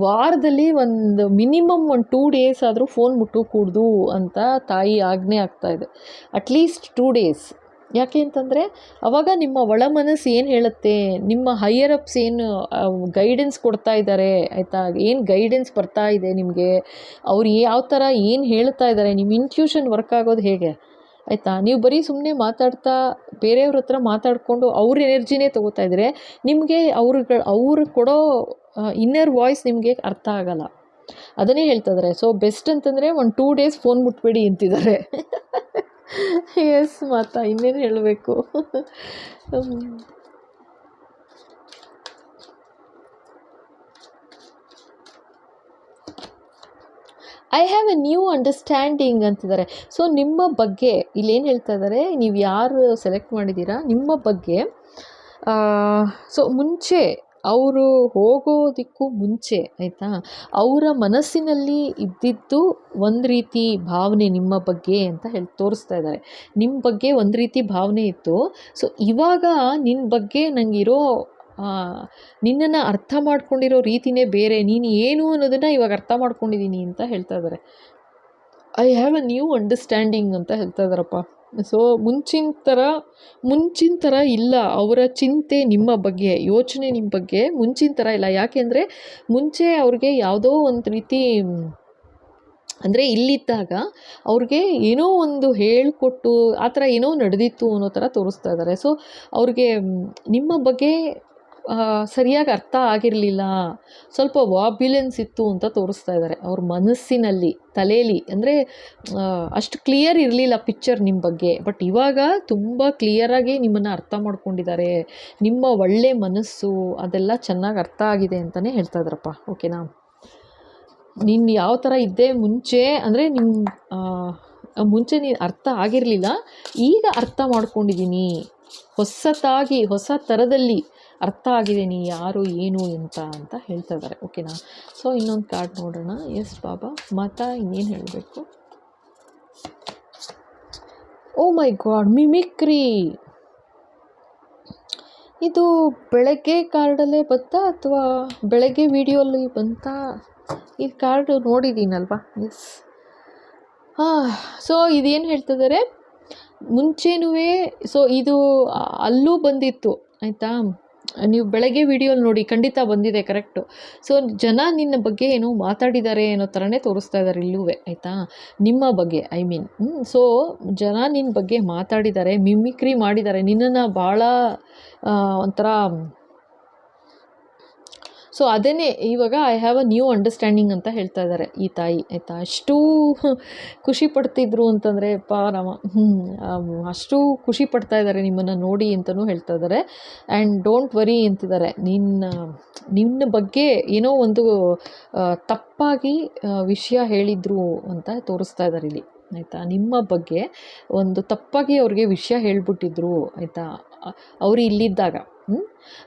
ವಾರದಲ್ಲಿ ಒಂದು ಮಿನಿಮಮ್ 2 ಡೇಸ್ ಆದರೂ ಫೋನ್ ಮುಟ್ಟக்கூಡ್ದು ಅಂತ ತಾಯಿ ಆಜ್ಞೆ ಆಗ್ತಾ ಇದೆ. At least 2 days. ಯಾಕೆ ಅಂತಂದರೆ ಆವಾಗ ನಿಮ್ಮ ಒಳ ಮನಸ್ಸು ಏನು ಹೇಳುತ್ತೆ, ನಿಮ್ಮ ಹೈಯರ್ ಅಪ್ಸ್ ಏನು ಗೈಡೆನ್ಸ್ ಕೊಡ್ತಾ ಇದ್ದಾರೆ, ಆಯಿತಾ. ಏನು ಗೈಡೆನ್ಸ್ ಬರ್ತಾ ಇದೆ ನಿಮಗೆ, ಅವ್ರು ಯಾವ ಥರ ಏನು ಹೇಳ್ತಾ ಇದ್ದಾರೆ, ನಿಮ್ಮ ಇಂಟ್ಯೂಷನ್ ವರ್ಕ್ ಆಗೋದು ಹೇಗೆ, ಆಯಿತಾ. ನೀವು ಬರೀ ಸುಮ್ಮನೆ ಮಾತಾಡ್ತಾ ಬೇರೆಯವ್ರ ಹತ್ರ ಮಾತಾಡಿಕೊಂಡು ಅವ್ರ ಎನರ್ಜಿನೇ ತೊಗೋತಾ ಇದ್ದರೆ ನಿಮಗೆ ಅವ್ರು ಕೊಡೋ ಇನ್ನರ್ ವಾಯ್ಸ್ ನಿಮಗೆ ಅರ್ಥ ಆಗಲ್ಲ. ಅದನ್ನೇ ಹೇಳ್ತಾ ಇದ್ದಾರೆ. ಸೊ ಬೆಸ್ಟ್ ಅಂತಂದರೆ ಒಂದು 2 ಡೇಸ್ ಫೋನ್ ಮುಟ್ಬೇಡಿ ಅಂತಿದ್ದಾರೆ. ಎಸ್ ಮಾತಾ, ಇನ್ನೇನು ಹೇಳಬೇಕು. I have A new understanding ಅಂತಿದ್ದಾರೆ. ಸೊ ನಿಮ್ಮ ಬಗ್ಗೆ ಇಲ್ಲೇನು ಹೇಳ್ತಾ ಇದ್ದಾರೆ, ನೀವು ಯಾರು ಸೆಲೆಕ್ಟ್ ಮಾಡಿದ್ದೀರಾ ನಿಮ್ಮ ಬಗ್ಗೆ. ಸೊ ಮುಂಚೆ ಅವರು ಹೋಗೋದಕ್ಕೂ ಮುಂಚೆ, ಆಯಿತಾ, ಅವರ ಮನಸ್ಸಿನಲ್ಲಿ ಇದ್ದಿದ್ದು ಒಂದು ರೀತಿ ಭಾವನೆ ನಿಮ್ಮ ಬಗ್ಗೆ ಅಂತ ತೋರಿಸ್ತಾ ಇದ್ದಾರೆ. ನಿಮ್ಮ ಬಗ್ಗೆ ಒಂದು ರೀತಿ ಭಾವನೆ ಇತ್ತು. ಸೊ ಇವಾಗ ನಿನ್ನ ಬಗ್ಗೆ ನನಗಿರೋ ನಿನ್ನನ್ನು ಅರ್ಥ ಮಾಡ್ಕೊಂಡಿರೋ ರೀತಿಯೇ ಬೇರೆ, ನೀನು ಏನು ಅನ್ನೋದನ್ನು ಇವಾಗ ಅರ್ಥ ಮಾಡ್ಕೊಂಡಿದ್ದೀನಿ ಅಂತ ಹೇಳ್ತಾ ಇದ್ದಾರೆ. I have A new understanding ಅಂತ ಹೇಳ್ತಾ ಇದ್ದಾರಪ್ಪ. ಸೊ ಮುಂಚಿನ ಥರ ಇಲ್ಲ ಅವರ ಚಿಂತೆ ನಿಮ್ಮ ಬಗ್ಗೆ, ಯೋಚನೆ ನಿಮ್ಮ ಬಗ್ಗೆ ಮುಂಚಿನ ಥರ ಇಲ್ಲ. ಯಾಕೆಂದರೆ ಮುಂಚೆ ಅವ್ರಿಗೆ ಯಾವುದೋ ಒಂದು ರೀತಿ, ಅಂದರೆ ಇಲ್ಲಿದ್ದಾಗ ಅವ್ರಿಗೆ ಏನೋ ಒಂದು ಹೇಳಿಕೊಟ್ಟು ಆ ಥರ ಏನೋ ನಡೆದಿತ್ತು ಅನ್ನೋ ಥರ ತೋರಿಸ್ತಾ ಇದ್ದಾರೆ. ಸೊ ಅವ್ರಿಗೆ ನಿಮ್ಮ ಬಗ್ಗೆ ಸರಿಯಾಗಿ ಅರ್ಥ ಆಗಿರಲಿಲ್ಲ, ಸ್ವಲ್ಪ ವಾಬ್ಯುಲೆನ್ಸ್ ಇತ್ತು ಅಂತ ತೋರಿಸ್ತಾ ಇದ್ದಾರೆ ಅವ್ರ ಮನಸ್ಸಿನಲ್ಲಿ, ತಲೆಯಲ್ಲಿ. ಅಂದರೆ ಅಷ್ಟು ಕ್ಲಿಯರ್ ಇರಲಿಲ್ಲ ಪಿಕ್ಚರ್ ನಿಮ್ಮ ಬಗ್ಗೆ. ಬಟ್ ಇವಾಗ ತುಂಬ ಕ್ಲಿಯರಾಗಿ ನಿಮ್ಮನ್ನು ಅರ್ಥ ಮಾಡ್ಕೊಂಡಿದ್ದಾರೆ. ನಿಮ್ಮ ಒಳ್ಳೆ ಮನಸ್ಸು ಅದೆಲ್ಲ ಚೆನ್ನಾಗಿ ಅರ್ಥ ಆಗಿದೆ ಅಂತಲೇ ಹೇಳ್ತಾ ಇದ್ರಪ್ಪ, ಓಕೆನಾ. ನೀನು ಯಾವ ಥರ ಇದ್ದೆ ಮುಂಚೆ, ಅಂದರೆ ಮುಂಚೆ ನೀನು ಅರ್ಥ ಆಗಿರಲಿಲ್ಲ, ಈಗ ಅರ್ಥ ಮಾಡ್ಕೊಂಡಿದ್ದೀನಿ, ಹೊಸ ಥರದಲ್ಲಿ ಅರ್ಥ ಆಗಿದೆ ನೀ ಯಾರು ಏನು ಅಂತ ಹೇಳ್ತಾ ಇದ್ದಾರೆ. ಓಕೆನಾ? ಸೊ ಇನ್ನೊಂದು ಕಾರ್ಡ್ ನೋಡೋಣ. ಎಸ್ ಬಾಬಾ, ಮಾತಾ ಇನ್ನೇನು ಹೇಳಬೇಕು? ಓ ಮೈ ಗಾಡ್, ಮಿಮಿಕ್ರಿ. ಇದು ಬೆಳಗ್ಗೆ ಕಾರ್ಡಲ್ಲೇ ಬಂತಾ ಅಥವಾ ಬೆಳಗ್ಗೆ ವಿಡಿಯೋಲ್ಲಿ ಬಂತಾ? ಈ ಕಾರ್ಡ್ ನೋಡಿದ್ದೀನಲ್ವಾ? ಎಸ್. ಸೊ ಇದೇನು ಹೇಳ್ತಿದ್ದಾರೆ ಮುಂಚೆನೂ, ಸೊ ಇದು ಅಲ್ಲೂ ಬಂದಿತ್ತು ಆಯಿತಾ. ನೀವು ಬೆಳಗ್ಗೆ ವಿಡಿಯೋಲಿ ನೋಡಿ, ಖಂಡಿತ ಬಂದಿದೆ, ಕರೆಕ್ಟು. ಸೊ ಜನ ನಿನ್ನ ಬಗ್ಗೆ ಏನೋ ಮಾತಾಡಿದ್ದಾರೆ ಅನ್ನೋ ಥರನೇ ತೋರಿಸ್ತಾ ಇದ್ದಾರೆ ಇಲ್ಲೂ, ಆಯಿತಾ, ನಿಮ್ಮ ಬಗ್ಗೆ ಐ ಮೀನ್. ಸೊ ಜನ ನಿನ್ನ ಬಗ್ಗೆ ಮಾತಾಡಿದ್ದಾರೆ, ಮಿಮಿಕ್ರಿ ಮಾಡಿದ್ದಾರೆ, ನಿನ್ನನ್ನು ಭಾಳ ಒಂಥರ. ಸೊ ಅದನ್ನೇ ಇವಾಗ I have a new understanding ಅಂತ ಹೇಳ್ತಾ ಇದ್ದಾರೆ ಈ ತಾಯಿ, ಆಯಿತಾ. ಅಷ್ಟು ಖುಷಿ ಪಡ್ತಿದ್ರು ಅಂತಂದರೆ ರಾಮ, ಅಷ್ಟು ಖುಷಿ ಪಡ್ತಾ ಇದ್ದಾರೆ ನಿಮ್ಮನ್ನು ನೋಡಿ ಅಂತಲೂ ಹೇಳ್ತಾ ಇದ್ದಾರೆ. ಆ್ಯಂಡ್ ಡೋಂಟ್ ವರಿ ಅಂತಿದ್ದಾರೆ, ನಿನ್ನ ಬಗ್ಗೆ ಏನೋ ಒಂದು ತಪ್ಪಾಗಿ ವಿಷಯ ಹೇಳಿದರು ಅಂತ ತೋರಿಸ್ತಾ ಇದ್ದಾರೆ ಇಲ್ಲಿ, ಆಯಿತಾ. ನಿಮ್ಮ ಬಗ್ಗೆ ಒಂದು ತಪ್ಪಾಗಿ ಅವ್ರಿಗೆ ವಿಷಯ ಹೇಳ್ಬಿಟ್ಟಿದ್ರು, ಆಯಿತಾ, ಅವರು ಇಲ್ಲಿದ್ದಾಗ.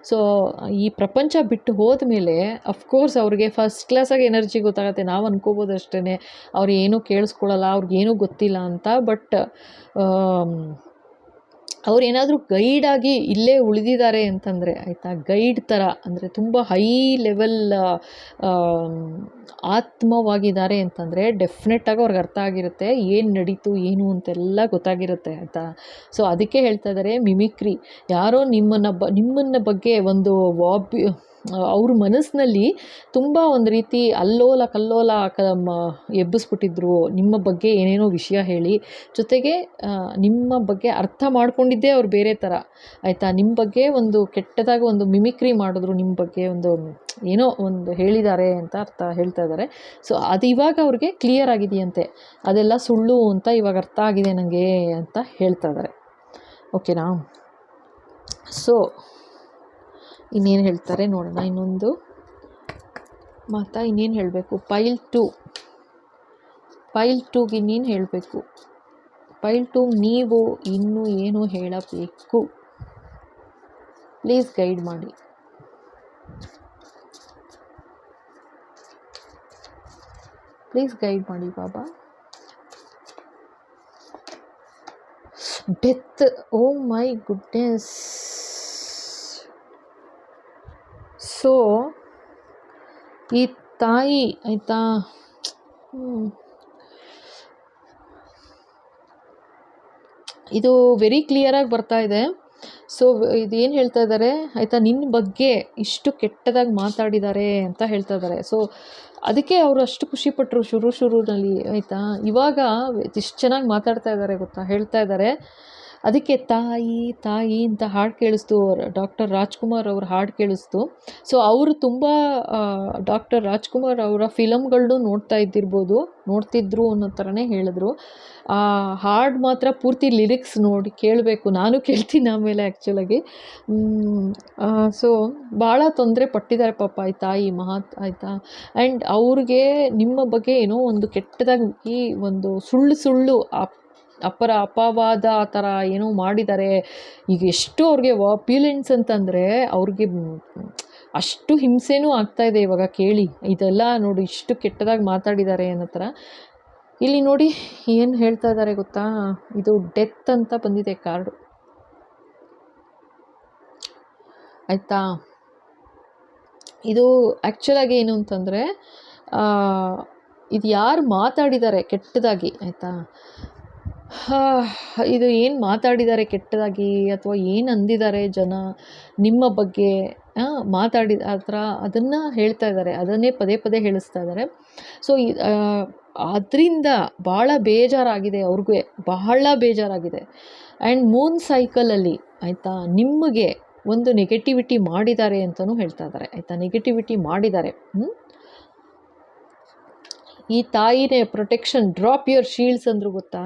ಸೊ ಈ ಪ್ರಪಂಚ ಬಿಟ್ಟು ಹೋದ ಮೇಲೆ ಅಫ್ಕೋರ್ಸ್ ಅವ್ರಿಗೆ ಫಸ್ಟ್ ಕ್ಲಾಸಾಗಿ ಎನರ್ಜಿ ಗೊತ್ತಾಗುತ್ತೆ. ನಾವು ಅನ್ಕೋಬೋದು ಅಷ್ಟೇ, ಅವ್ರು ಏನೂ ಕೇಳಿಸ್ಕೊಳ್ಳಲ್ಲ, ಅವ್ರಿಗೇನೂ ಗೊತ್ತಿಲ್ಲ ಅಂತ. ಬಟ್ ಅವ್ರೇನಾದರೂ ಗೈಡಾಗಿ ಇಲ್ಲೇ ಉಳಿದಿದ್ದಾರೆ ಅಂತಂದರೆ, ಆಯಿತಾ, ಗೈಡ್ ಥರ ಅಂದರೆ ತುಂಬ ಹೈ ಲೆವೆಲ್ ಆತ್ಮವಾಗಿದ್ದಾರೆ ಅಂತಂದರೆ ಡೆಫಿನೆಟ್ಟಾಗಿ ಅವ್ರಿಗೆ ಅರ್ಥ ಆಗಿರುತ್ತೆ ಏನು ನಡೀತು ಏನು ಅಂತೆಲ್ಲ ಗೊತ್ತಾಗಿರುತ್ತೆ, ಆಯಿತಾ. ಸೊ ಅದಕ್ಕೆ ಹೇಳ್ತಾ ಇದ್ದಾರೆ ಮಿಮಿಕ್ರಿ. ಯಾರೋ ನಿಮ್ಮನ್ನ ಬಗ್ಗೆ ಒಂದು ಅವ್ರ ಮನಸ್ಸಿನಲ್ಲಿ ತುಂಬ ಒಂದು ರೀತಿ ಅಲ್ಲೋಲ ಕಲ್ಲೋಲ ಎಬ್ಬಿಸ್ಬಿಟ್ಟಿದ್ರು, ನಿಮ್ಮ ಬಗ್ಗೆ ಏನೇನೋ ವಿಷಯ ಹೇಳಿ, ಜೊತೆಗೆ ನಿಮ್ಮ ಬಗ್ಗೆ ಅರ್ಥ ಮಾಡ್ಕೊಂಡಿದ್ದೇ ಅವ್ರು ಬೇರೆ ಥರ, ಆಯಿತಾ. ನಿಮ್ಮ ಬಗ್ಗೆ ಒಂದು ಕೆಟ್ಟದಾಗಿ ಒಂದು ಮಿಮಿಕ್ರಿ ಮಾಡಿದ್ರು, ನಿಮ್ಮ ಬಗ್ಗೆ ಒಂದು ಏನೋ ಒಂದು ಹೇಳಿದ್ದಾರೆ ಅಂತ ಹೇಳ್ತಾ ಇದ್ದಾರೆ. ಸೊ ಅದು ಇವಾಗ ಅವ್ರಿಗೆ ಕ್ಲಿಯರ್ ಆಗಿದೆಯಂತೆ, ಅದೆಲ್ಲ ಸುಳ್ಳು ಅಂತ ಇವಾಗ ಅರ್ಥ ಆಗಿದೆ ನನಗೆ ಅಂತ ಹೇಳ್ತಾ ಇದ್ದಾರೆ. ಓಕೆನಾ? ಸೊ ಇನ್ನೇನು ಹೇಳ್ತಾರೆ ನೋಡೋಣ. ಇನ್ನೊಂದು ಮಾತಾ ಇನ್ನೇನು ಹೇಳಬೇಕು? ಪೈಲ್ 2ಗೆ ಇನ್ನೇನು ಹೇಳಬೇಕು? ಪೈಲ್ 2 ನೀವು ಇನ್ನೂ ಏನು ಹೇಳಬೇಕು? ಪ್ಲೀಸ್ ಗೈಡ್ ಮಾಡಿ. ಪ್ಲೀಸ್ ಗೈಡ್ ಮಾಡಿ Baba. Death, oh my goodness. So ಈ ತಾಯಿ, ಆಯಿತಾ, ಇದು ವೆರಿ ಕ್ಲಿಯರಾಗಿ ಬರ್ತಾ ಇದೆ. ಸೊ ಇದೇನು ಹೇಳ್ತಾ ಇದ್ದಾರೆ, ಆಯಿತಾ, ನಿನ್ನ ಬಗ್ಗೆ ಇಷ್ಟು ಕೆಟ್ಟದಾಗಿ ಮಾತಾಡಿದ್ದಾರೆ ಅಂತ ಹೇಳ್ತಾ ಇದ್ದಾರೆ. ಸೊ ಅದಕ್ಕೆ ಅವರು ಅಷ್ಟು ಖುಷಿಪಟ್ಟರು ಶುರುನಲ್ಲಿ, ಆಯಿತಾ. ಇವಾಗ ಎಷ್ಟು ಚೆನ್ನಾಗಿ ಮಾತಾಡ್ತಾ ಇದ್ದಾರೆ ಗೊತ್ತಾ, ಹೇಳ್ತಾ ಇದ್ದಾರೆ. ಅದಕ್ಕೆ ತಾಯಿ ಅಂತ ಹಾಡು ಕೇಳಿಸ್ತು, ಡಾಕ್ಟರ್ ರಾಜ್ಕುಮಾರ್ ಅವ್ರ ಹಾಡು ಕೇಳಿಸ್ತು. ಸೊ ಅವರು ತುಂಬ ಡಾಕ್ಟರ್ ರಾಜ್ಕುಮಾರ್ ಅವರ ಫಿಲಮ್ಗಳನ್ನೂ ನೋಡ್ತಿದ್ರು ಅನ್ನೋ ಥರನೇ ಹೇಳಿದ್ರು. ಆ ಹಾಡು ಮಾತ್ರ ಪೂರ್ತಿ ಲಿರಿಕ್ಸ್ ನೋಡಿ ಕೇಳಬೇಕು, ನಾನು ಕೇಳ್ತೀನಿ ಆಮೇಲೆ ಆ್ಯಕ್ಚುಲಾಗಿ. ಸೊ ಭಾಳ ತೊಂದರೆ ಪಟ್ಟಿದ್ದಾರೆ ಪಾಪ ಈ ತಾಯಿ ಆಯಿತಾ. ಆ್ಯಂಡ್ ಅವ್ರಿಗೆ ನಿಮ್ಮ ಬಗ್ಗೆ ಏನೋ ಒಂದು ಕೆಟ್ಟದಾಗಿ ಒಂದು ಸುಳ್ಳು ಅಪವಾದ ಆ ಥರ ಏನೋ ಮಾಡಿದ್ದಾರೆ. ಈಗ ಎಷ್ಟು ಅವ್ರಿಗೆ ವಾಪ್ಯುಲೆನ್ಸ್ ಅಂತಂದರೆ ಅವ್ರಿಗೆ ಅಷ್ಟು ಹಿಂಸೆನೂ ಆಗ್ತಾಯಿದೆ ಇವಾಗ ಕೇಳಿ. ಇದೆಲ್ಲ ನೋಡಿ ಇಷ್ಟು ಕೆಟ್ಟದಾಗಿ ಮಾತಾಡಿದ್ದಾರೆ ಅನ್ನೋ ಥರ. ಇಲ್ಲಿ ನೋಡಿ ಏನು ಹೇಳ್ತಾ ಇದ್ದಾರೆ ಗೊತ್ತಾ, ಇದು ಡೆತ್ ಅಂತ ಬಂದಿದೆ ಕಾರ್ಡು, ಆಯಿತಾ. ಇದು ಆ್ಯಕ್ಚುಲಾಗಿ ಏನು ಅಂತಂದರೆ ಇದು ಯಾರು ಮಾತಾಡಿದ್ದಾರೆ ಕೆಟ್ಟದಾಗಿ, ಆಯಿತಾ, ಇದು ಏನು ಮಾತಾಡಿದ್ದಾರೆ ಕೆಟ್ಟದಾಗಿ ಅಥವಾ ಏನು ಅಂದಿದ್ದಾರೆ ಜನ ನಿಮ್ಮ ಬಗ್ಗೆ ಮಾತಾಡಿದ ಆ ಥರ ಅದನ್ನು ಹೇಳ್ತಾ ಇದ್ದಾರೆ, ಅದನ್ನೇ ಪದೇ ಹೇಳಿಸ್ತಾ ಇದ್ದಾರೆ. ಸೊ ಅದರಿಂದ ಭಾಳ ಬೇಜಾರಾಗಿದೆ ಅವ್ರಿಗೆ, ಬಹಳ ಬೇಜಾರಾಗಿದೆ. ಆ್ಯಂಡ್ ಮೂನ್ ಸೈಕಲಲ್ಲಿ, ಆಯಿತಾ, ನಿಮಗೆ ಒಂದು ನೆಗೆಟಿವಿಟಿ ಮಾಡಿದ್ದಾರೆ ಅಂತಲೂ ಹೇಳ್ತಾ ಇದ್ದಾರೆ, ಆಯಿತಾ. ನೆಗೆಟಿವಿಟಿ ಮಾಡಿದ್ದಾರೆ. ಈ ತಾಯಿನೇ ಪ್ರೊಟೆಕ್ಷನ್, ಡ್ರಾಪ್ ಯುವರ್ ಶೀಲ್ಡ್ಸ್ ಅಂದರು ಗೊತ್ತಾ.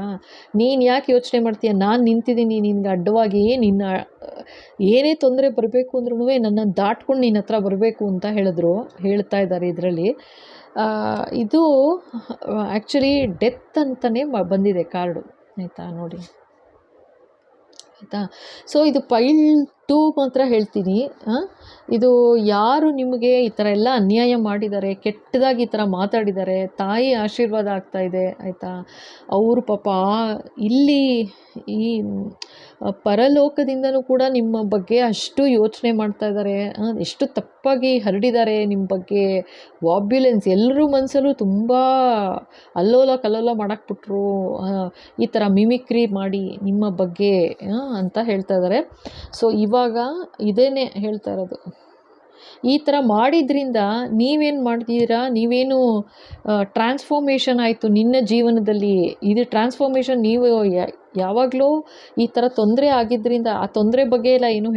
ನೀನು ಯಾಕೆ ಯೋಚನೆ ಮಾಡ್ತೀಯ, ನಾನು ನಿಂತಿದ್ದೀನಿ ನಿನ್ಗೆ ಅಡ್ಡವಾಗಿ, ನಿನ್ನ ಏನೇ ತೊಂದರೆ ಬರಬೇಕು ಅಂದ್ರೂ ನನ್ನನ್ನು ದಾಟ್ಕೊಂಡು ನಿನ್ನ ಹತ್ರ ಬರಬೇಕು ಅಂತ ಹೇಳ್ತಾ ಇದ್ದಾರೆ ಇದರಲ್ಲಿ. ಇದು ಆ್ಯಕ್ಚುಲಿ ಡೆತ್ ಅಂತಲೇ ಬಂದಿದೆ ಕಾರ್ಡು, ಆಯಿತಾ ನೋಡಿ, ಆಯಿತಾ. ಸೊ ಇದು ಪೈಲ್ 2 ಮಾತ್ರ ಹೇಳ್ತೀನಿ. ಇದು ಯಾರು ನಿಮಗೆ ಈ ಥರ ಎಲ್ಲ ಅನ್ಯಾಯ ಮಾಡಿದ್ದಾರೆ, ಕೆಟ್ಟದಾಗಿ ಈ ಥರ ಮಾತಾಡಿದ್ದಾರೆ, ತಾಯಿ ಆಶೀರ್ವಾದ ಆಗ್ತಾಯಿದೆ, ಆಯಿತಾ. ಅವರು ಪಾಪ ಇಲ್ಲಿ ಈ ಪರಲೋಕದಿಂದನೂ ಕೂಡ ನಿಮ್ಮ ಬಗ್ಗೆ ಅಷ್ಟು ಯೋಚನೆ ಮಾಡ್ತಾ ಇದ್ದಾರೆ, ಎಷ್ಟು ತಪ್ಪಾಗಿ ಹರಡಿದ್ದಾರೆ ನಿಮ್ಮ ಬಗ್ಗೆ. ವಾಬ್ಯುಲೆನ್ಸ್ ಎಲ್ಲರೂ ಮನಸ್ಸಲ್ಲೂ ತುಂಬ ಅಲ್ಲೋಲ ಕಲ್ಲೋಲ ಮಾಡಾಕ್ಬಿಟ್ರು, ಈ ಥರ ಮಿಮಿಕ್ರಿ ಮಾಡಿ ನಿಮ್ಮ ಬಗ್ಗೆ ಅಂತ ಹೇಳ್ತಾ ಇದ್ದಾರೆ. ಸೊ ಇವಾಗ ಇದೇನೇ ಹೇಳ್ತಾ ಇರೋದು, ಈ ಥರ ಮಾಡಿದ್ರಿಂದ ನೀವೇನು ಮಾಡ್ತಿದ್ದೀರಾ, ನೀವೇನು ಟ್ರಾನ್ಸ್ಫಾರ್ಮೇಷನ್ ಆಯಿತು ನಿನ್ನ ಜೀವನದಲ್ಲಿ. ಇದು ಟ್ರಾನ್ಸ್ಫಾರ್ಮೇಷನ್ ನೀವು ಯಾವಾಗಲೂ ಈ ಥರ ತೊಂದರೆ ಆಗಿದ್ದರಿಂದ ಆ ತೊಂದರೆ ಬಗ್ಗೆ ಎಲ್ಲ ಏನು